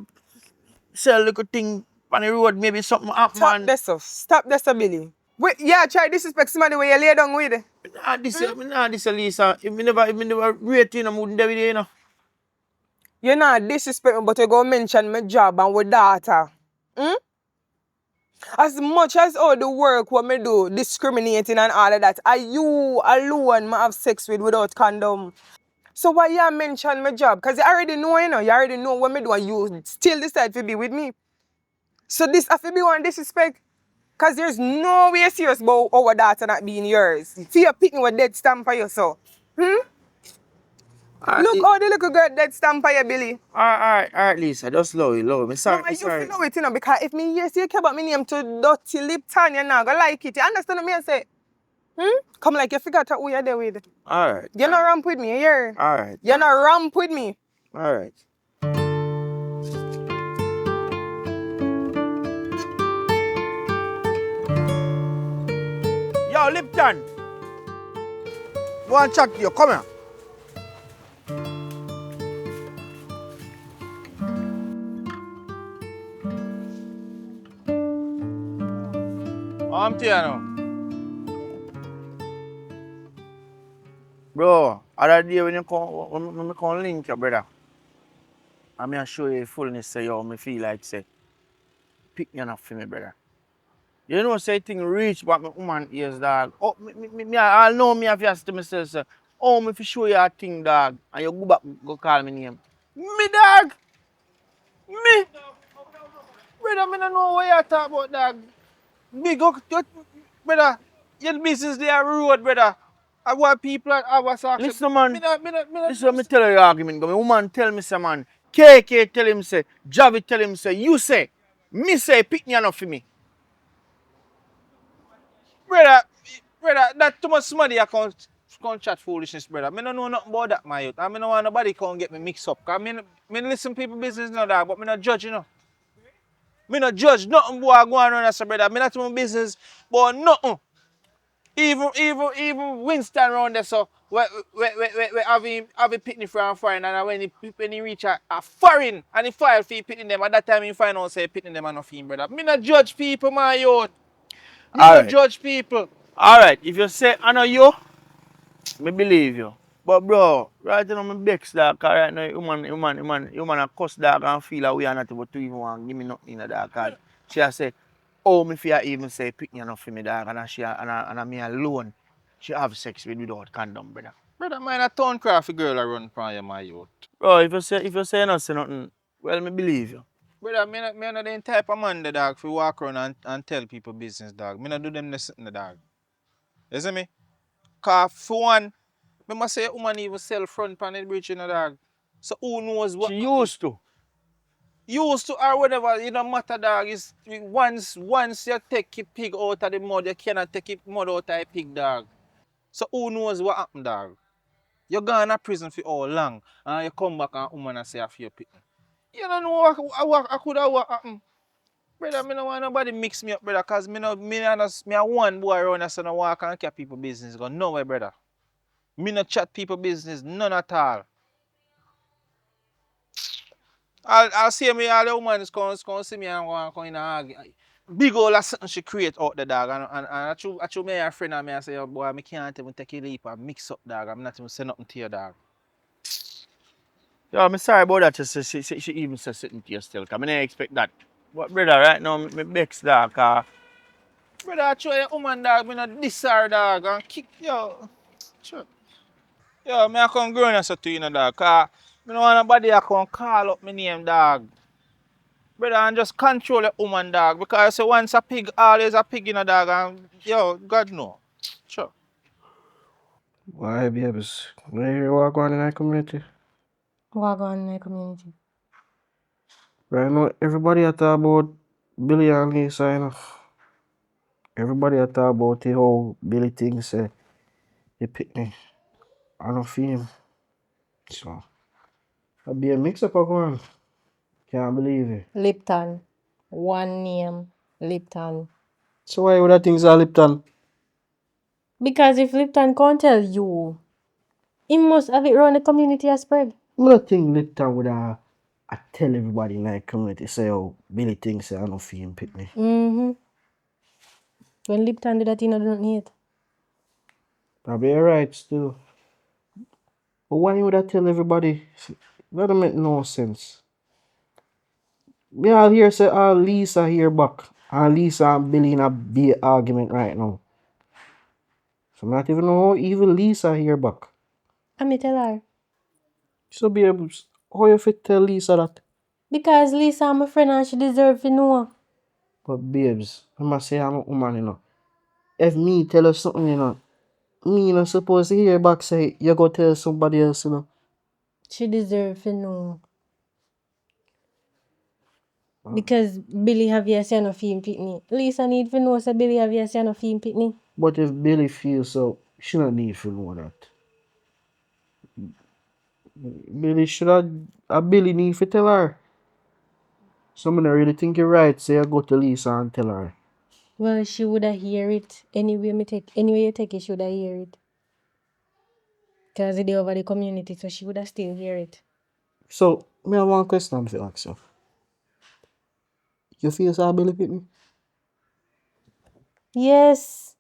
sell little thing on the road, maybe something happen, Stop man. this stuff. Stop this, Billy. Wait, yeah, try disrespect somebody when you lay down with. This Lisa. If me never rate you, no, me there with you, you know. You're not disrespect me, but you go mention my job and with daughter. As much as all the work what me do, discriminating and all of that, are you alone me have sex with without condom? So why you mention my job? Because you already know, you know, you already know what me do and you still decide to be with me. So this have to be one disrespect. Because there's no way serious about our daughter not being yours. See you picking with dead stamp for you, so. Look how the little girl dead stamp for you, Billy. Alright, Lisa, just love it. Me No, sorry, you sorry. feel know it, you know, because if me hear say you care about me name to Dirty Lipton, you're not gonna like it. You understand what I say? Come like you forgot who you're there with. Alright. You're not ramp with me, you hear? Alright. You're not ramp with me. Alright. Yo, Lipton. Want to chat to you, come here. I'm telling you. Bro, other day when you come link your brother, I'm going to show you the fullness say yo, me feel like say, pick me enough for me, brother. You know, say thing reach back my woman ears, dog. Oh, I know me have to ask to myself, say, oh, me fi show you a thing, dog. And you go back, go call me name. Me, dog. Me. Brother, me don't know what you talk about, dog. Me go, brother, your business there road, brother. I want people, I was asking. Listen, man. Listen, let me tell you the argument. My woman tell me, say, man. KK tell him, say. Javi tell him, say. You say. Me say, pick me enough for me. Brother, that too much money I can't chat foolishness, brother. I don't know nothing about that, my youth. I don't want nobody can get me mixed up. Cause I listen people business now, dog, but I not judge, you know. I not judge nothing boy going on as a brother. I not my business, but nothing. Even Winston around there, so we have him picnic for a foreign, and when he reach a foreign and he file for picnic them, at that time he find out say picnic them are not him, brother. I not judge people, my youth. Me not judge people. Alright, if you say I know you, me believe you. But bro, right now I'm vex dog, cause right now human a cuss dog and feel a way and not about to even want give me nothing in the dog. Cause she a say, oh me fear even say pick me enough for me dog and me alone. She have sex with without condom, brother. Brother, mine a town crafty girl I run from you, my youth. Bro, if you say you not say nothing, Well, me believe you. Brother, me not the type of man the dog fi walk around and tell people business dog. Me not do them this the dog. You see me? Cause for one, me must say a woman even sell front pan the bridge in the dog. So who knows what She happen? used to. Used to or whatever, it don't matter dog. Is once you take a pig out of the mud, you cannot take it mud out of a pig dog. So who knows what happened dog? You gone to prison for how long and you come back and woman and say I feel pity. You don't know what could have what happened. Brother, me no want nobody mix me up, brother, cause me a one boy around us and I walk and care people business. Go no way, brother. Me no chat people business, none at all. I'll see me all the women come see me and go in and argue. Big old a something she create out the dog and I true me a friend and me I say, oh, boy, me can't even take a leap and mix up dog. I'm not even say nothing to your dog. Yeah, I'm sorry about that. She even said something to you still. Cause I didn't expect that. But brother, right now, me vex dog. Brother, I show your woman dog, me not diss her dog and kick yo. Sure. Yo, me I come grown as a to you know, dog, cause me no want nobody I come call up my name dog. Brother, and just control the woman dog because I say once a pig, always a pig in a dog and yo, God no. Sure. Why, babes? You hear what going on in our community? Walk on in the community. Right now, everybody at talk about Billy and Lisa, you know. Everybody at talk about the whole Billy thing, say, he picked me. I don't feel him. So, I'll be a mix-up of one. Can't believe it. Lipton. One name. Lipton. So why would I think it's Lipton? Because if Lipton can't tell you, he must have it around the community as spread. I don't think Lipton would I tell everybody in our community, say, oh, Billy thinks I don't feel him pick me. Mm-hmm. When Lipton do that, you know, don't need it. Probably right still. But why would I tell everybody? That don't make no sense. Me all hear say all Lisa here back. And Lisa and Billy in a big argument right now. So I'm not even know how even Lisa here back. I may tell her. So be able how you fit tell Lisa that? Because Lisa my friend and she deserve to know. But babes, I must say I'm a woman, you know. If me tell her something, you know, me not supposed to hear back say you go tell somebody else, you know. She deserve to know. Because Billy have you say no feel pick me. Lisa need to know say Billy have you say no feel pick me. But if Billy feels so, she don't need to know that. Billy should have Billy need to tell her. So I don't really think you're right. Say I go to Lisa and tell her. Well, she woulda hear it. Anyway you take it, she woulda hear it. Because it's over the community, so she woulda still hear it. So me have one question to ask you. You feel so Billy pick me? Yes.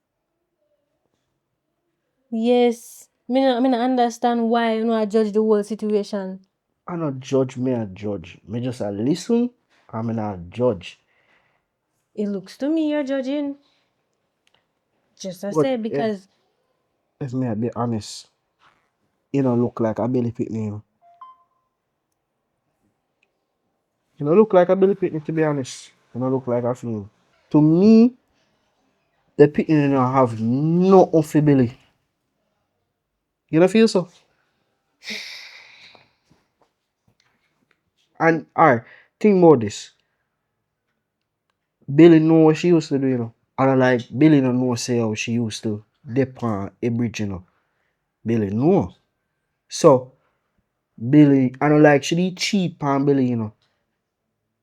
Yes. Me not understand why you know I judge the whole situation. I not judge me a judge. Me just a listen and me not judge. It looks to me you're judging. Just I But say because if me I be honest, you don't look like a Billy pick me. You don't look like a Billy pick me to be honest. You don't look like a fool. To me, the pick me don't have no for Billy. You don't feel so? And alright, think about this. Billy know what she used to do, you know. And like Billy don't know say how she used to dip on a bridge, you know. Billy know. So Billy, I don't like she did cheat on Billy, you know.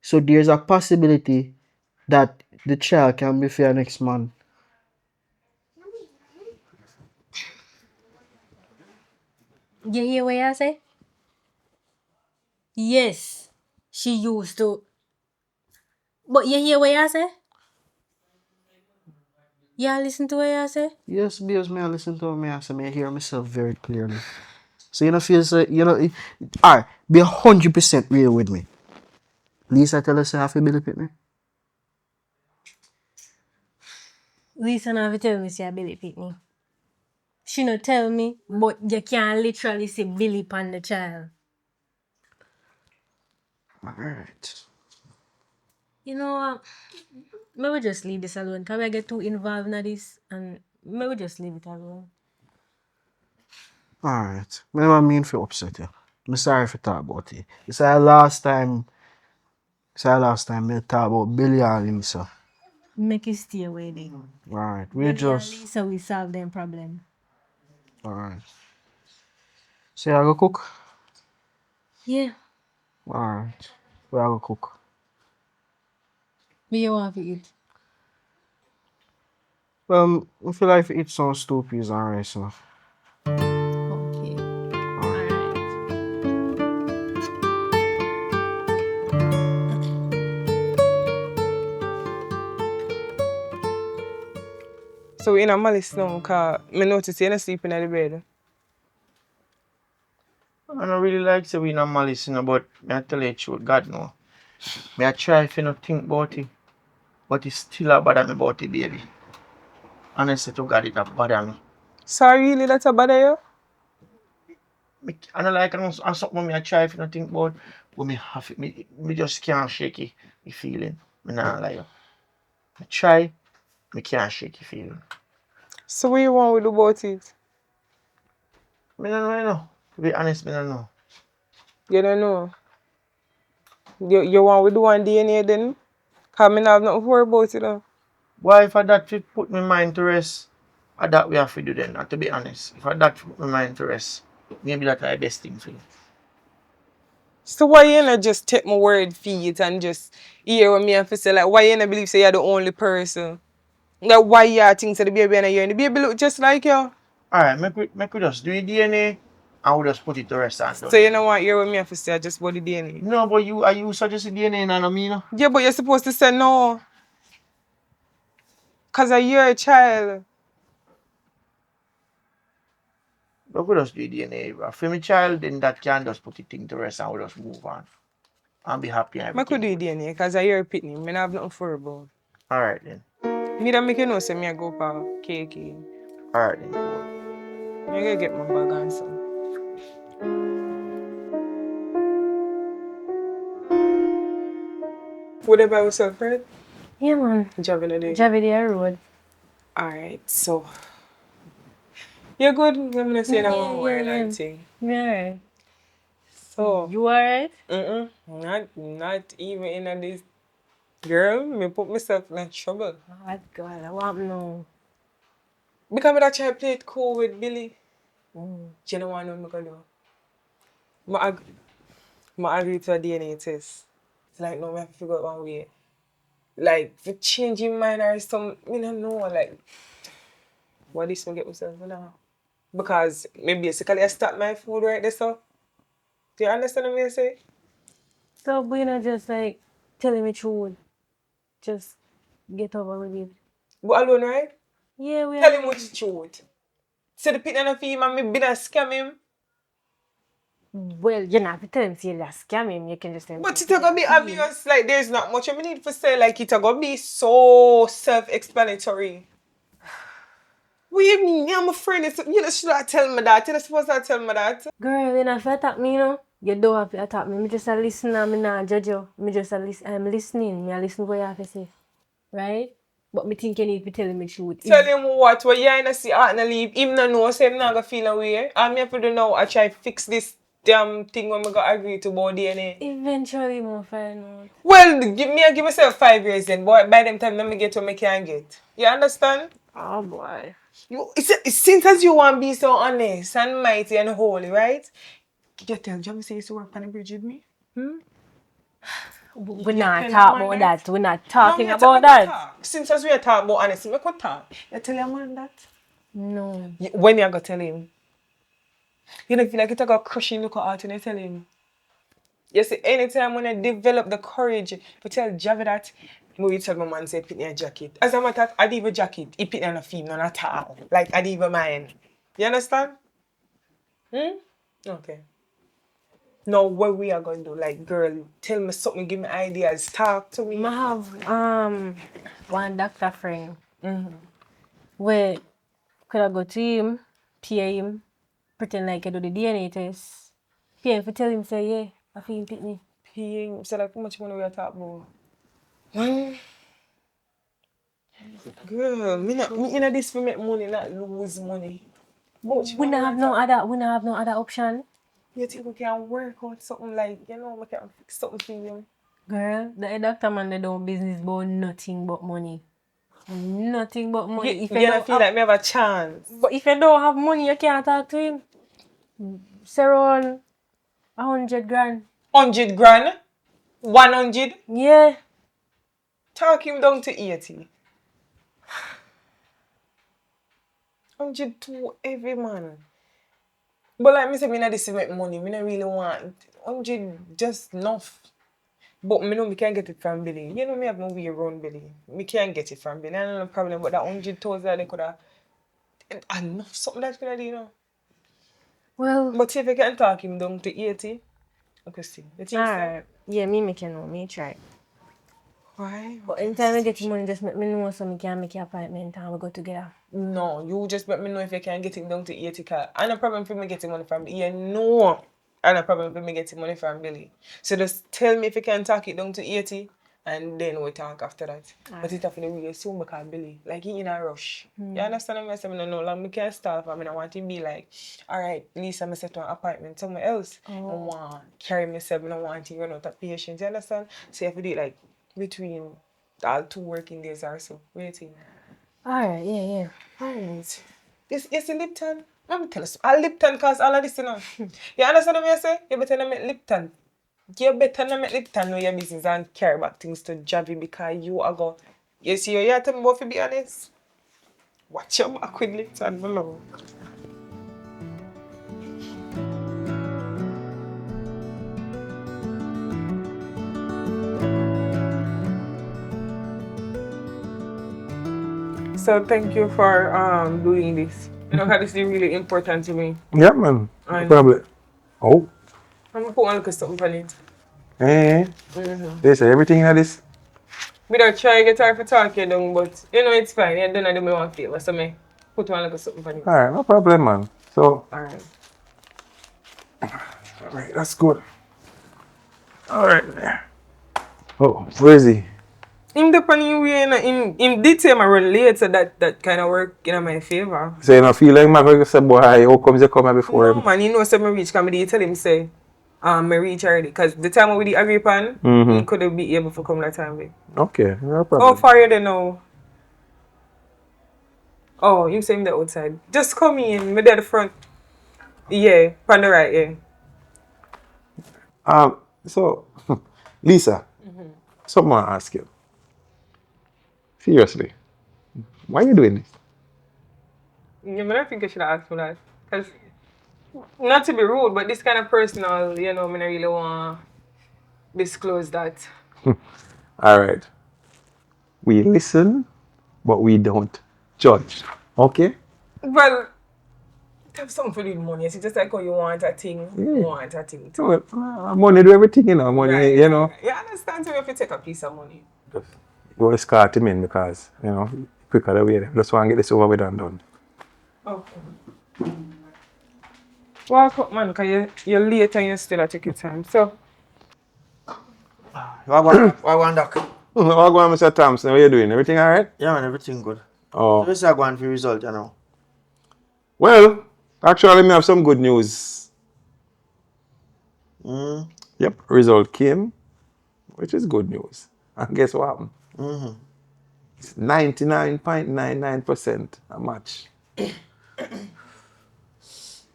So there's a possibility that the child can be for your next man. you hear what I say? Yes. She used to. But you hear what I say? Yeah, listen to what I say? Yes, because me I listen to me I say me I hear myself very clearly. So you know feel say you know alright, be 100% real with me. Lisa tell us half a Billy pick me. Lisa never tell me say Billy pick me. She no tell me, but you can literally see Billy pan the child. Alright. You know what? Maybe just leave this alone. Can we get too involved in this? And maybe just leave it alone. Alright. Me never mean for upset you. I'm sorry for talk about it. This is the last time me talk about Billy and Lisa. Make it stay away then. Alright. We Billy and just Lisa will solve them problem. alright. So you go cook? Yeah. Alright. We go cook. Me you want to eat? I feel like eat some stew peas and rice now. Okay. Alright. Alright. So we in a malice now, cause me notice you not sleeping at the bed. I don't really like to be in a malice, but I tell you the truth, God know. I try if you not think about it, but it's still a bother me about it, baby. Honestly to God, it a bother me. Sorry, really, that's a bother you? I don't like something I try if you not think about, but me just can't shake it, the feeling. Me not lie. I try, me can't shake the feeling. So what you want we do about it? Me don't know, you know. To be honest, me don't know. You don't know. You want we do one DNA then? Cause me not have nothing to worry about it now. Why if I that fit put my mind to rest, I that we have to do then, not to be honest. If I that put my mind to rest, maybe that's the best thing for you. So why you not just take my word for it and just hear what me have to say? Like why you not believe say you're the only person? Like why you think say the baby and you and the baby look just like you? Alright, make we just do the DNA and we just put it to rest and So done. you know what hear what me have to say just about the DNA? No, but you suggest the DNA and I mean, Yeah, but you're supposed to say no. Cause you're a child. but we just do the DNA. For my child, then that can just put the thing to rest and we just move on. And be happy and I could everything. do DNA cause you're a pitney. Me not have nothing for about. Alright then. Me that make you know say me I go for KK. Alright then, cool. Me gonna get my bag and some. What about yourself, right? Yeah, man. Job in a day. Javidia Road. Alright, so you're good. I'm gonna say that one Yeah, word yeah, and yeah. thing. Yeah. So You alright? not even in this girl, me put myself in trouble. Oh God, I want to know. Because I try to play it cool with Billy. Mm. Do you know what I'm gonna do? I agree to a DNA test. Like no, I have to figure out one way. Like for changing mind or some, I don't know, like what this will get myself in now. Because maybe basically I start my food right there, so. Do you understand what I say? So we not just like telling me truth. Just get over with it. But alone, right? Yeah, we Tell are. him what's the truth. Say the pit and fee man, me been a scam him. Well, you don't have to tell him say that scam him. You can just tell him. But it's gonna be obvious, like there's not much I need to say, like it's gonna be so self-explanatory. What you mean? I'm a friend. You just should not tell me that. You're not supposed to tell me that. Girl, you know, if you attack me, you know, you don't have to attack me. Me just a listen and me not judge you. Me just a listen. I'm listening. Me a listen what you have to say. Right? But me think you need to be telling me truth. Tell him what you ain't see art and leave. Him no know, say him not gonna feel away. All me have to do now, I try fix this damn thing when we got agree to about DNA. Eventually, more find out. Well, give myself 5 years then, boy. By them time, let me get what I can get. You understand? Oh boy. Since as you want to be so honest and mighty and holy, right? You tell Jamie say you used to work on the bridge with me? We're You not tell talking him about that? that. We're not No, talking me about talk. that. Since as we are talking about honesty, me could talk. You tell your man that? No. When you gonna tell him? You don't feel like you take a crushing look at and you tell him. You see, anytime when I develop the courage to tell Javi that, we tell my man say put in a jacket. As a matter of fact, I leave a jacket, he put in a film, none at all. Like I leave a mine. You understand? Okay. Now what we are gonna do? Like, girl, tell me something, give me ideas, talk to me. I have one doctor friend. Where could I go to him, pay him, pretend like I do the DNA test. Pay him for tell him say yeah, I feel pick me. He said like how much money we are talking about. Man, girl, me in this for make money, not lose money. We not have no other option. You think we can work out something like, we can fix something for you? Girl, the doctor man they don't business about nothing but money. Nothing but money. If You don't feel like me have a chance. but if you don't have money, you can't talk to him. Say around 100 grand. 100 grand? 100? Yeah. Talk him down to 80. 100 too heavy, man. But like me say, me not this to make money. Me not really want 100 just enough. But me know me can get it from Billy. You know me have no way around Billy. Me can't get it from Billy. I don't know no problem. But that 100,000 they could have enough something that could have, Well. But if you can talk him down to 80, I could see. You think so? Alright. Yeah, me make you know. Me try. Why? But anytime I get money, just make me know so me can make your appointment and we go together. No, you just let me know if you can get it down to 80. I no problem for me getting money from Billy. I no problem for me getting money from Billy. So just tell me if you can talk it down to 80 and then we talk after that. But it have to be really soon because Billy, like he in a rush. You understand what I'm saying? I don't know, like me can't start for me. I want to be like, alright, Lisa, I set to an appointment somewhere else. I want carry myself, I don't want to run out of patience. You understand? So you have to do it like between all 2 working days or so. Waiting. Alright, yeah. Alright. It's a Lipton. Let me tell you, a Lipton cause all of this, You understand what I say? You better not make Lipton. You better not make Lipton know your business and carry back things to Javi because you are going. You see, you have to move, to be honest. Watch your back with Lipton, below. So thank you for doing this. Because this is really important to me. Yeah, man. And Probably. Oh. I'm going to put on something on it. They say everything in this. We don't try to get her to talk you down, but it's fine. You don't do me one favor, so me put on something on it. Alright, no problem, man. So. Alright. Alright, that's good. Alright. Oh, where is he? In the funny way, in did say I run late, so that kind of work in my favor. So you don't feel like my say, boy, how comes you come here before No, him? man, say me reach, can me tell him say, I reach already. Because the time we did agree upon, he couldn't be able to come that time. With. Okay, no problem. How far you there now? Oh, you saying the outside. Just come in, me there at the front. Yeah, on the right, yeah. So, Lisa, someone ask you. Seriously, why are you doing this? Yeah, but I think I should have asked for that. Because, not to be rude, but this kind of personal, I don't really want to disclose that. Alright. We listen, but we don't judge. Okay? Well, have something for the money. It's just like how you want a thing, you want a thing. So, money do everything, money, Right. You understand? So you have to take a piece of money. Go escort him in because, quicker the way. Just want to get this over with and done. Okay. Walk up, man, because you're late and you still at take your time. So, What going, Doc? What going on, Mr. Thompson? What are you doing? Everything alright? Yeah, man, everything good. Oh. So, this is going for result, Well, actually, I have some good news. Yep, result came, which is good news. And guess what happened? It's 99.99% a match.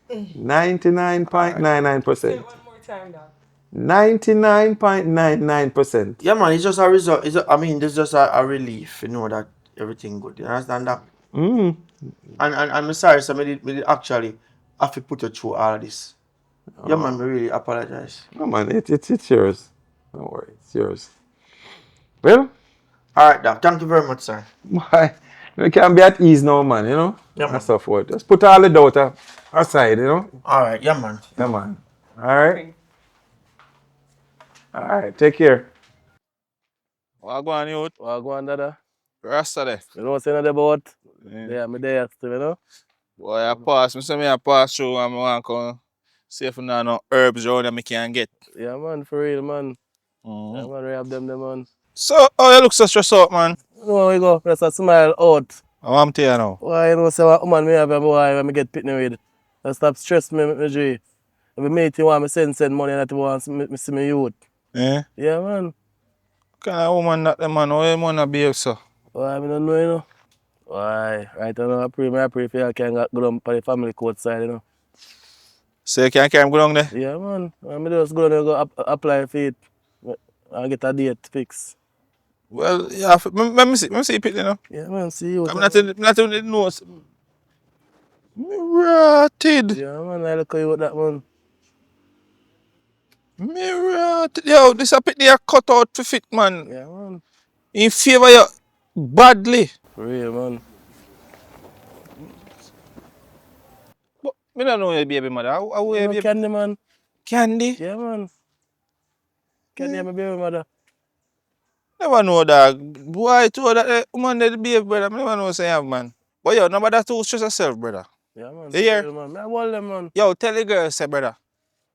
99.99%. say it one more time, Doc. 99.99%. Yeah, man, it's just a result. This is just a relief, that everything good. You understand that? And I'm sorry, so me did actually have to put you through all of this. Yeah, man, I really apologize. No, man, it's yours. Don't worry, it's yours. Well, Alright, Doc, thank you very much, sir. why? We can be at ease now, man, Yeah, and man. so forth. Just put all the doubt aside, Alright, yeah, man. Yeah, man. Alright? Alright, take care. What go on, youth? What go on, Dada? Rasta there. You know what's in the boat? Yeah. Yeah, me there still, Boy, I pass. I pass through and I want to see if there are no herbs around that I can get. Yeah, man, for real, man. Yeah, man, we have them, man. So, how you look so stressed out, man? No, we go, just a smile out. Oh, I'm telling you now. Why, you know, say what woman me have a boy when me get pitney with. Just stop stress me, G. If me mate you want me send money and that you want me see me youth. Eh? Yeah, man. Kind of woman that the man, how you wanna behave so? Why, me don't know, you know. Why, right now, I pray for you, I can go down for the family court side, you know. So you can't carry him go down there? Yeah, man. I just go down and go apply for it. I get a date fix. Well, yeah, let me see you pick, you know. Yeah, man, see you. I'm not in the nose. Me rotted. Yeah, man, I look at you with that, man. Me rotted. Yo, this a pick they a cut out for fit, man. Yeah, man. In favor you badly. For real, man. But me don't know your baby mother. How You your know baby? Candy, man. Candy? Yeah, man. Candy, my baby mother. Never know, dog. Boy, told that woman that the baby, brother. I never know say have, man. But yo, nobody too stress yourself, brother. Yeah, man. You hear? Real, man. I want them, man. Yo, tell the girl, say, brother,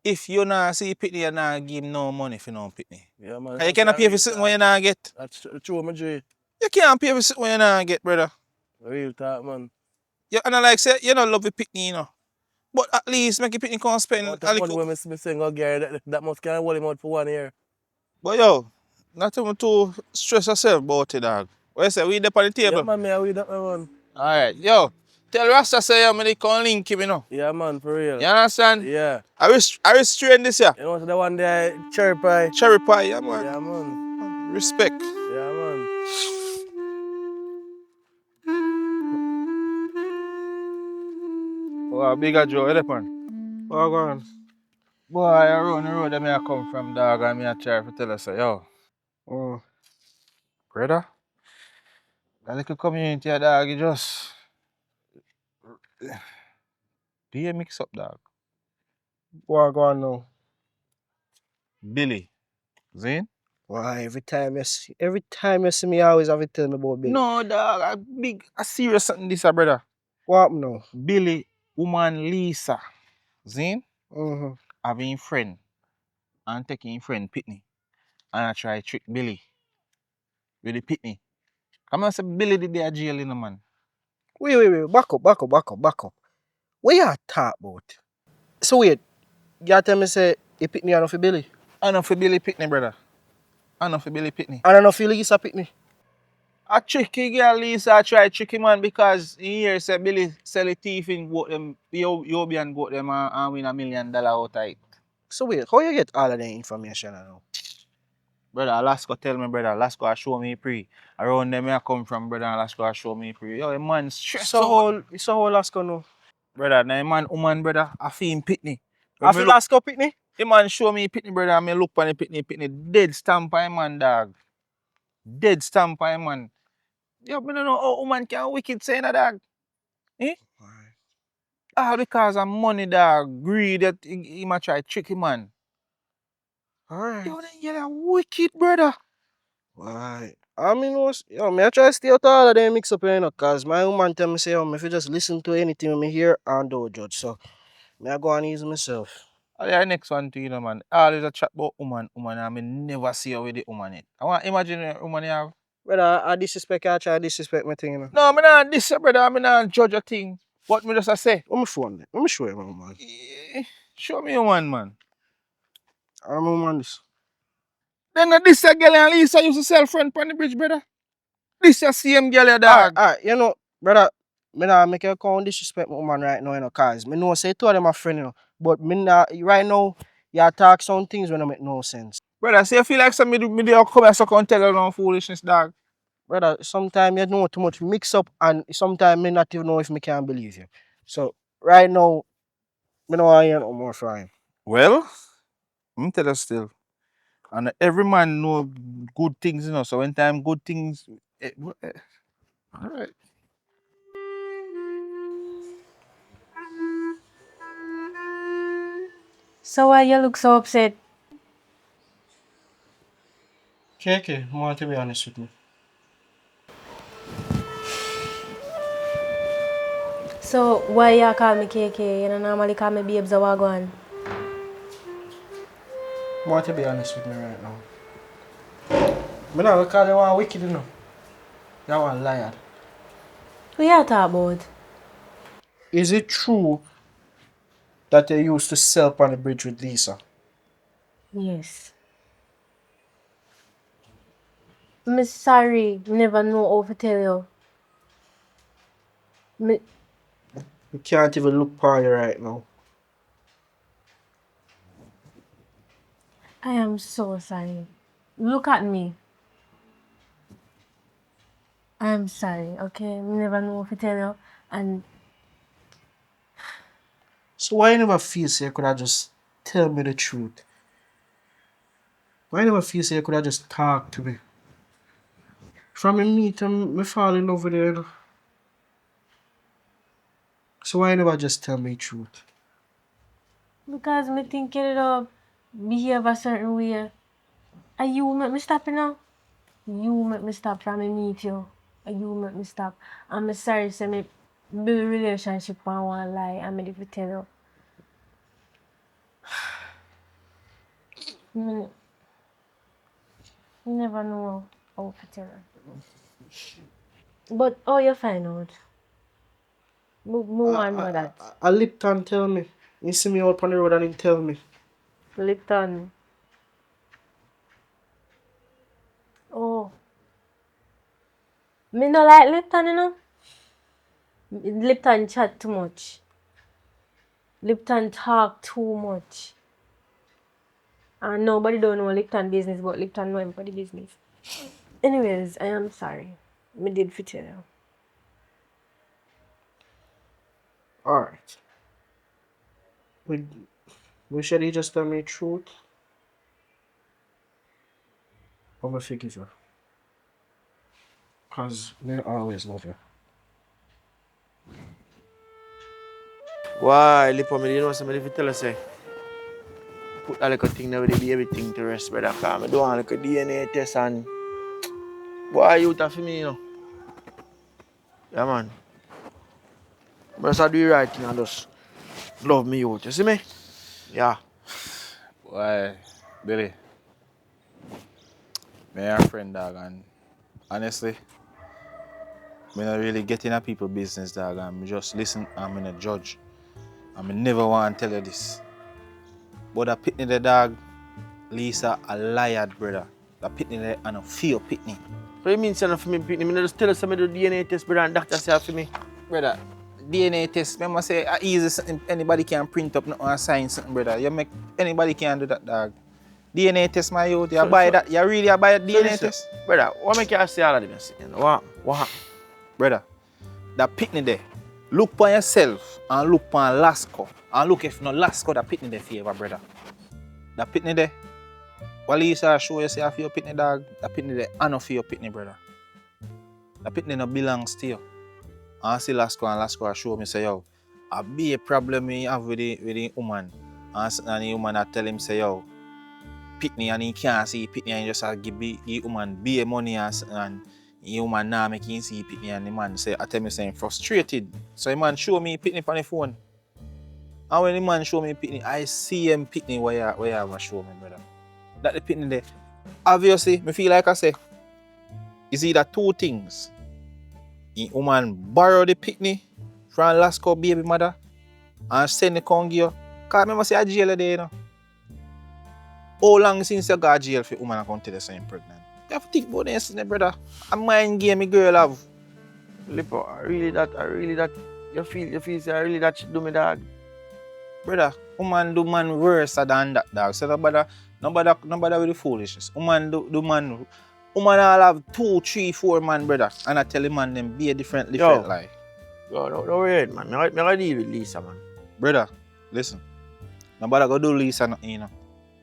if you not see pitney, you not give him no money if you don't pitney. Yeah, man. You cannot pay for something when you not get. That's true, my G. You can't pay for something when you not get, brother. Real talk, man. You and I like say you don't love the pitney, you know. But at least make your pitney come spend What a the money little. when me saying, oh, Gary, that must can hold him out for 1 year. But yo, not even too stress yourself about it, dog. What you say? We there on the table. Yeah, man, me, I will that, man. Alright, yo. Tell Rasta say I'm gonna call link him, you know. Yeah, man, for real. You understand? Yeah. I restrain this here. You know, the one there, cherry pie. Cherry pie, yeah, man. Yeah, man. Respect. Yeah, man. Oh, bigger Joe, you pan. Oh, go on. Boy, I run the road that me I come from, dog, and me I try to tell us, yo. Oh, brother, that little community, dog, you just do you mix up, dog? What go on now? Billy, Zane? Why every time you see me, you always have to tell me about Billy. No, dog, a serious something this, brother. What happened now? Billy, woman Lisa, Zane, Mm-hmm. having friend and taking friend Pitney, and I try trick Billy with the Pitney. Come on, say Billy did their jail in the man. Wait. Back up. What you talk about? So wait, you tell me say you pick me enough for Billy? I know for Billy Pitney, brother. I know for Billy Pitney. And enough for Lisa pick me? A tricky girl Lisa try tricky man because he hear say Billy sell a thief in goat them Yobian goat them and win $1 million out of it. So wait, how you get all of that information now? Brother, Alaska tell me, brother, Alaska show me pre. Around them I come from, brother, Alaska show me pre. Yo, a man stress out. So how Alaska know? Brother, now a man, woman, brother, I feel him Pitney. I feel Alaska pick me? The man show me Pitney, brother, and me look on the Pitney, dead stamp by man, dog. Dead stamp by man. Yo, me don't know how woman can wicked say that, dog. Eh? Ah, because of money, dog. Greed that he might try tricky man. Alright. Yo, then you're wicked, brother. Why? I mean, me I try to stay out of all of them mix up, you know, cause my woman tell me say, if you just listen to anything me hear and don't judge. So, me I go and ease myself. Oh, yeah, next one to you know, man. Always a chat about woman, and me never see her with the woman it. I want imagine a woman you have. Brother, I disrespect you, I try to disrespect my thing, you know. No, me not this, brother. I not judge a thing. What me just say? Let me phone them. Let me show you my woman. Show me your one, man. I'm my woman this. Then this a girl and Lisa used to sell friend on the bridge, brother. This a same girl, your dog. Alright, you know, brother, me not make you come disrespect my woman right now, you know, cause me know say two of them are friend, you know. But me not, right now, you talk some things when I make no sense. Brother, so you feel like some me do come and suck and tell her no foolishness, dog. Brother, sometimes you know too much mix up and sometimes me not even know if me can believe you. So right now, me know I ain't no more frying. Well, I'm tell you still. And every man know good things, you know. So when time good things, all right. So why you look so upset? KK, I want to be honest with me. So why you call me KK? You don't normally call me Babes a Wagwan. I want to be honest with me right now. Me not call you one wicked, you know. You one liar. Who you talk about? Is it true that you used to sell on the bridge with Lisa? Yes. Me sorry, me never know how to tell you. Me, You can't even look for you right now. I am so sorry. Look at me. I am sorry, okay? Me never know how to tell you. And So why you never feel say you could have just tell me the truth? Why you never feel say you could have just talk to me? From me meet him, me fall in love with you, you know. So why you never just tell me the truth? because me think you know, behave a certain way. And you make me stop, you know? You make me stop from me meet you. And you make me stop. I'm sorry, say me build a relationship on one lie. I'm ready to tell you. Me, me never know how to tell you. But oh, you find out. Me want know that. A Lipton tell me. You see me out on the road and he tell me. Lipton. Oh. Me no like Lipton, you know? Lipton chat too much. Lipton talk too much. And nobody don't know Lipton business, but Lipton know everybody business. Anyways, I am sorry. Me did fit you. Alright. We should he just tell me the truth? I'm gonna forgive you. Cause me always love you. Why, Lipo, me, you know something if you tell us, say, put that little thing there with the baby thing to rest, brother, because I don't want like a DNA test and, boy, you tough for me, you know. Yeah, man. But just do the right thing and just love me out, you see me? Yeah. Why, Billy? Me and a friend, dog, and honestly, me not really get in a people business, dog, and me just listen and me not judge. And me never want to tell you this. But that pitney the dog, Lisa, a liar, brother. That pitney the and a fear pitney. What do you mean, son, for me, Pitney? Me just tell us some of the DNA test, brother, and doctor say for me. Brother, DNA test, remember say easy something anybody can print up nothing or sign something, brother. You make anybody can do that, dog. DNA test, my youth. You buy that? You really buy a DNA test? Brother, what make you say all of this? You know, what happened? Brother, that pitney there, look for yourself and look for Lasco. And look if no Lasco, that pitney there favor, brother. That pitney there, while you say show you say for your pitney, dog, that pitney there, I know for your pitney, brother. That pitney no belongs to you. And I see Lasco and Lasco show me say, yo, I be a problem you have with the woman. And the woman I tell him say, yo, pitney and he can't see pitney and he just give the woman be money and the woman now make him see pitney and the man say, I tell me saying frustrated. So the man show me pitney on the phone. And when the man show me pitney, I see him pitney where you have to show me, brother. That the pitney there. Obviously, me feel like I say, it's either two things. The woman borrow the pitney from Lasco baby mother and send the congi. Because I remember say a jail there, you know. How long since you got jail for a woman come tell you saying pregnant? You have to think about this, brother. A mind game a girl have. Lipo, I really that, you feel say I really that shit do me, dog. Brother, woman do man worse than that, dog. So nobody with the foolishness. Woman woman all have 2, 3, 4 man, brother. And I tell the man them be a different life. Yo, don't worry, man. Me gonna deal with Lisa, man. Brother, listen. Nobody go do Lisa nothing, you know.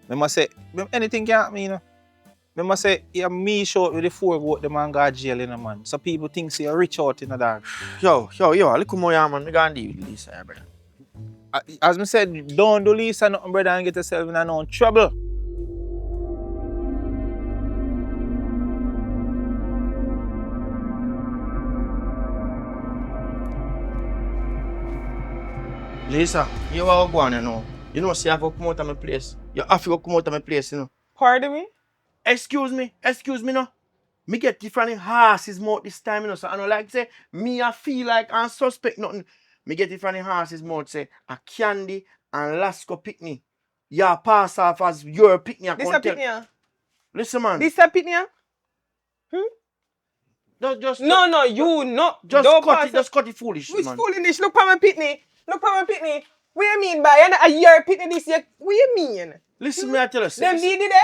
Me must say, anything can happen, you know. Me must say, yeah, me short with the 4 goat, the man got jail, you know, man. So people think say you're rich out, you know, dog. Yo, look more, man. Me gonna deal with Lisa, yeah, brother. As me said, don't do Lisa nothing, brother, and get yourself in no trouble. Lisa, you are going, you know. You know, see, I have to come out of my place. You have to come out of my place, you know. Pardon me? Excuse me, no. Me get different horses mouth this time, you know. So I know like say, me I feel like I suspect nothing. Me get different horses mouth say a Candy and Lasco Pickney. Yeah, pass off as your Pickney. I This can't a tell. pitney. Listen, man. This a pitney. No, you not. Just Don't cut pass it. Just cut it foolish, Which man. foolishness? Look for my pitney. Look for my pitney. What you mean by a year pitney this year? What you mean? Listen, me I tell you. Them did it there?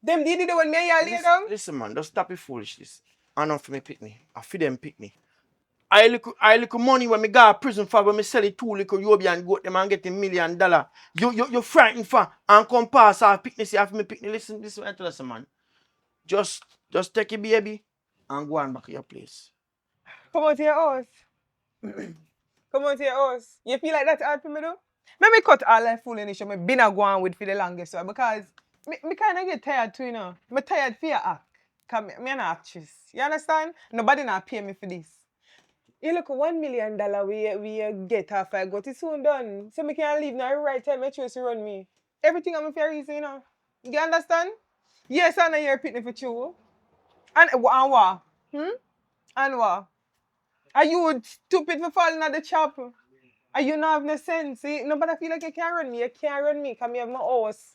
Them did it when me and you lay down? Listen, man. Just stop it foolishness. I know for me Pickney. I feel them Pickney. I look money when me go to prison for when me sell it 2 little Yobian goat them and get $1 million. You frightened for and come pass off Pickney say after me Pickney. Listen, this is what I tell you, man. Just take your baby and go on back to your place. Come on to your house. Come on to your house. You feel like that's hard for me though? Let me cut all that foolishness me been a go on with for the longest while because me kind of get tired too, you know. Me tired for your act. Because me an actress. You understand? Nobody not pay me for this. You look $1 million we get off I got it soon done. So me can leave now right time I choose to run me. Everything I'm fair easy, you know. You understand? Yes, I know you're pitting for you. And what? And what? Are you stupid for falling at the chop? Are you not have no sense? See? Nobody feel like you can't run me. You can't run me because I have my house.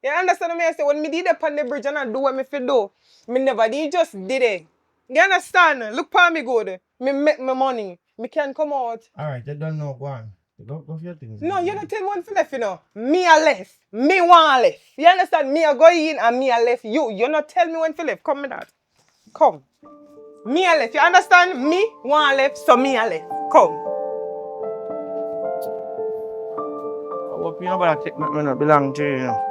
You understand what I say? When me did up on the bridge and I do what me feel do, me never did, just did it. You understand? Look for me good. Me make my money. Me can come out. Alright, you don't know, go on. Go for your things. No, you don't tell one for left, you know. Me a left. Me want left. You understand? Me a go in and me a left. You not tell me when for left. Come me that. Come. Me a left. You understand? Me want left, so me a left. Come. I hope you nobody take me not belong to you, you know.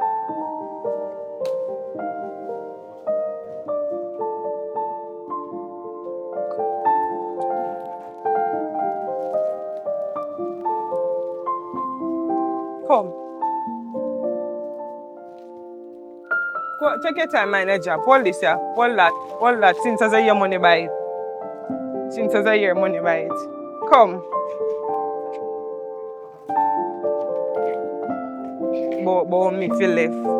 Come. Go, take your time, mind a job. Hold this, yeah. Hold that. Since I say your money by it. Since I say your money by it. Come. But me feel left.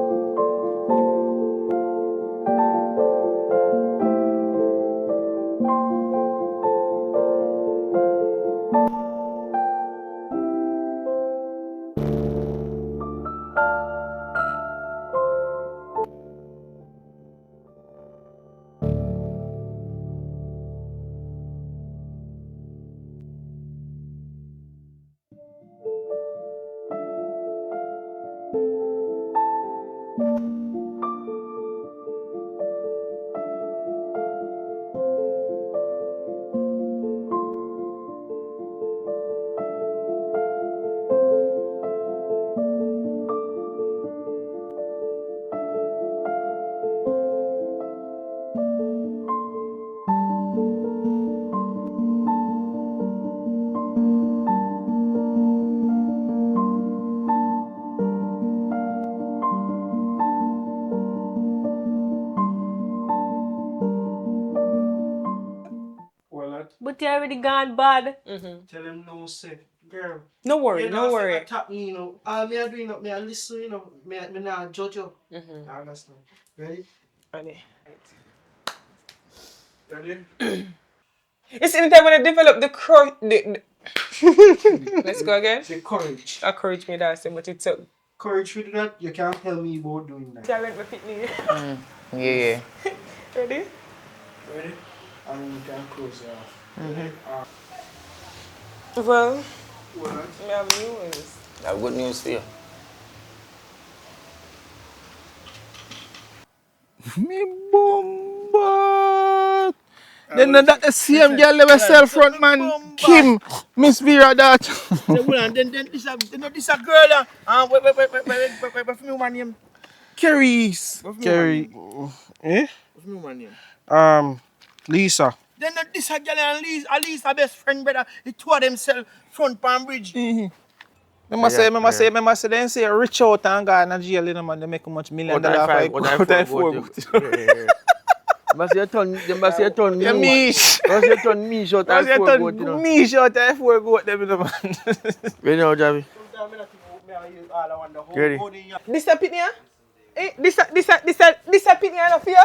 But you already gone bad. Tell him no, say, girl. No worry, You no know, worry. attack me, you know. All me a do, you know, me a listen, you know. Me not judge you. I understand. Ready? Ready. Ready? It's anytime when I develop the courage. Let's go again. Say courage. Courage me that say what it took. Courage to do that, you can't tell me about doing that. Talent me pitney. Yeah. Ready? Ready? And you can close it off. Well, What? I have news. I have good news for you. Me bomba. Then that the same girl never sell front man Kim Miss Vera that. Then this a girl. Wait for me woman name. Kerry's. Kerry. Eh? What's me woman name? Lisa. Then this a girl and Lisa best friend brother. The two of them sell front Palm Bridge. Remember say then say rich out and go in jail, you know, man, they make much $1 million for good. Must you turn Yeah, Mish. Must you turn Mish out and four goat, you know. Mish out and 4 goat, them, you know, man. You know, Javi. Ready? This a pitney? Eh? This a pitney I don't feel?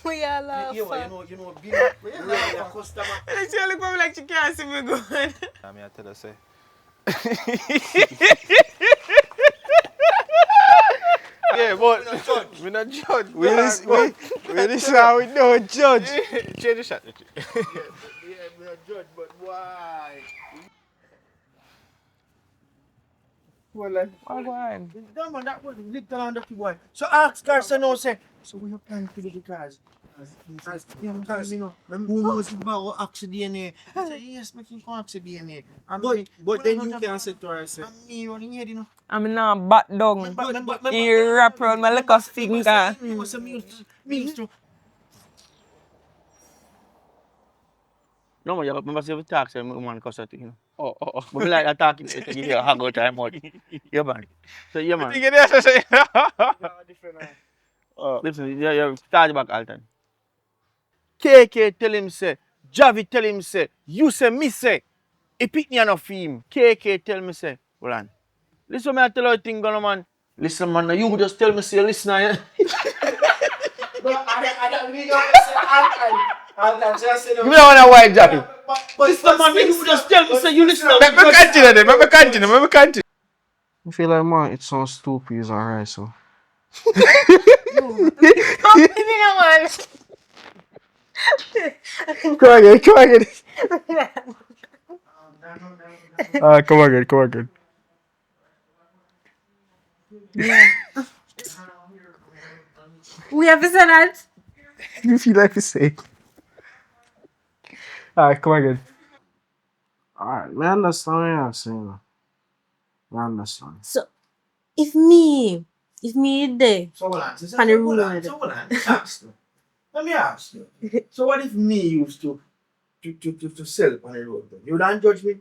We all laugh. You know, being a customer. She look at me like she can't see me going. I tell her say. Yeah, but We not judge. we listen how we don't judge. Change the shot. Yeah, we not judge, but why? Well, that man, that was little and dirty boy. So ask Carson now, say, so we have planned to do the cars. Because, you know, who knows about ask DNA? I say, yes, make him come ask DNA. But then you can say to her, say, I'm me running here, you know. I'm not back down. You wrap around my little finger. Me was a meals to. No, man, you remember say we talk, say, man, cause I think, you know. oh. But me like that talking, to give you a hug out time out. Yeah, man. So, yeah, man. You get this, say, Listen, you start back all time. KK tell him say, Javi tell him say, you say me say, he pick me enough for him. KK tell me say, hold on. Listen, me I tell you a thing going on, man. Listen, man, now you just tell me say, listen, I don't want to white Javi. Listen, man, you just tell me say, you listen. Let me continue. I feel like, man, it sounds stupid, it's alright, so. Come again. Come again. We have to say that. You feel like to say. Come again. Alright, I understand what you're saying. I understand. So, if me there, So hold And the rule on. Let me ask you. So what if me used to sell on the road? You don't judge me?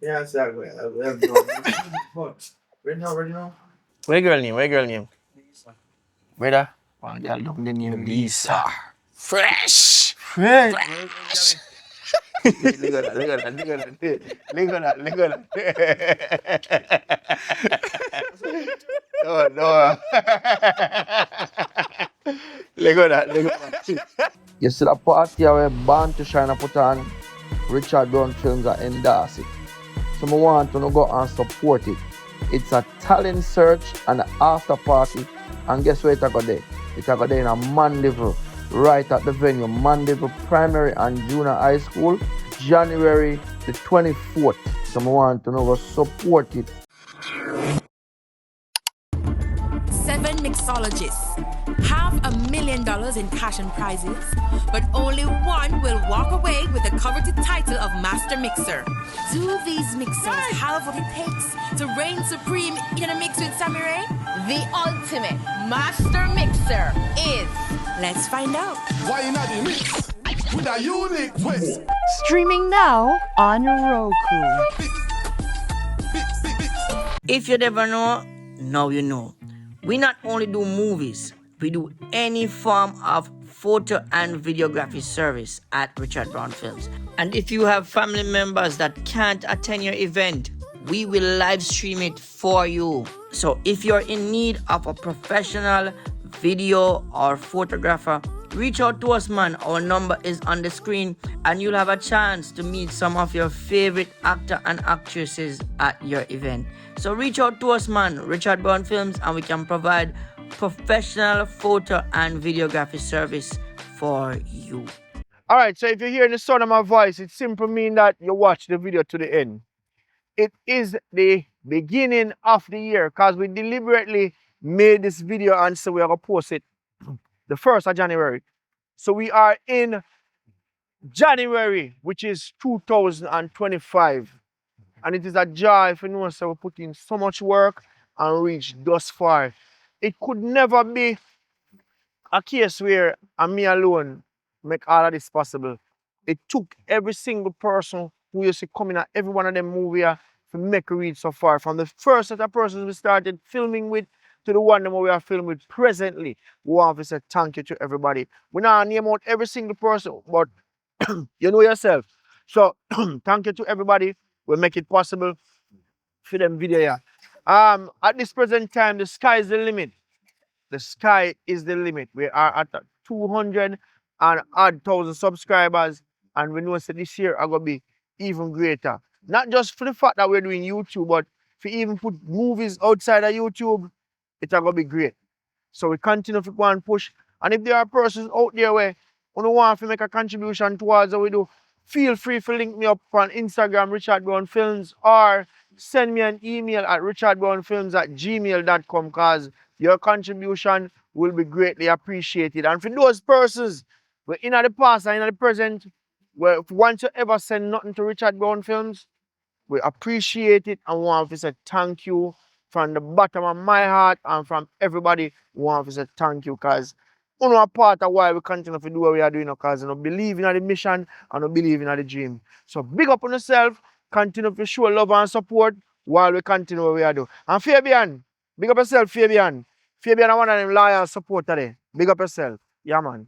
Yeah, sir. But ready now? Where girl name? Brother? One girl down the name Lisa. Fresh. Look at that. No. Look at that. You see the party where Born to Shine put on Richard Brown Films are endorse it. So I want to go and support it. It's a talent search and after party. And guess where it's going there? It's going there in a Mandeville, right at the venue. Mandeville Primary and Junior High School, January the 24th. So I want to go support it. 7 mixologists, $500,000 in cash and prizes, but only one will walk away with the coveted title of Master Mixer. Do these mixers have what it takes to reign supreme in a mix with Samurai? The ultimate Master Mixer is. Let's find out. Why not the mix with a unique twist? Streaming now on Roku. If you never know, now you know. We not only do movies, we do any form of photo and videography service at Richard Brown Films. And if you have family members that can't attend your event, we will live stream it for you. So if you're in need of a professional video or photographer, reach out to us, man. Our number is on the screen and you'll have a chance to meet some of your favorite actor and actresses at your event. So reach out to us, man, Richard Brown Films, and we can provide professional photo and videography service for you. Alright, so if you're hearing the sound of my voice, it simply means that you watch the video to the end. It is the beginning of the year because we deliberately made this video and so we are going to post it the 1st of January. So we are in January, which is 2025. And it is a joy if you know so we put in so much work and reach thus far. It could never be a case where me alone make all of this possible. It took every single person who used to come in at every one of them movies to make it reach so far. From the first set of persons we started filming with to the one that we are filming with presently. We want to say thank you to everybody. We not name out every single person, but you know yourself. So thank you to everybody. We'll make it possible for them video here. At this present time, the sky is the limit. the sky is the limit. We are at 200 and odd thousand subscribers, and we know that this year are gonna be even greater. Not just for the fact that we're doing YouTube, but if we even put movies outside of YouTube, it's gonna be great. So we continue to go and push. And if there are persons out there where who want to make a contribution towards what we do, feel free to link me up on Instagram, Richard Brown Films, or send me an email at richardbrownfilms@gmail.com, because your contribution will be greatly appreciated. And for those persons who in the past and in the present, where if once you ever send nothing to Richard Brown Films, we appreciate it and want to say thank you from the bottom of my heart and from everybody. We want to say thank you, because you know a part of why we continue to do what we are doing, because you know, believe in the mission and you believe in the dream. So big up on yourself, continue to show love and support while we continue what we are doing. And Fabian, big up yourself, Fabian. Fabian is one of them loyal supporters there. Big up yourself. Yeah, man.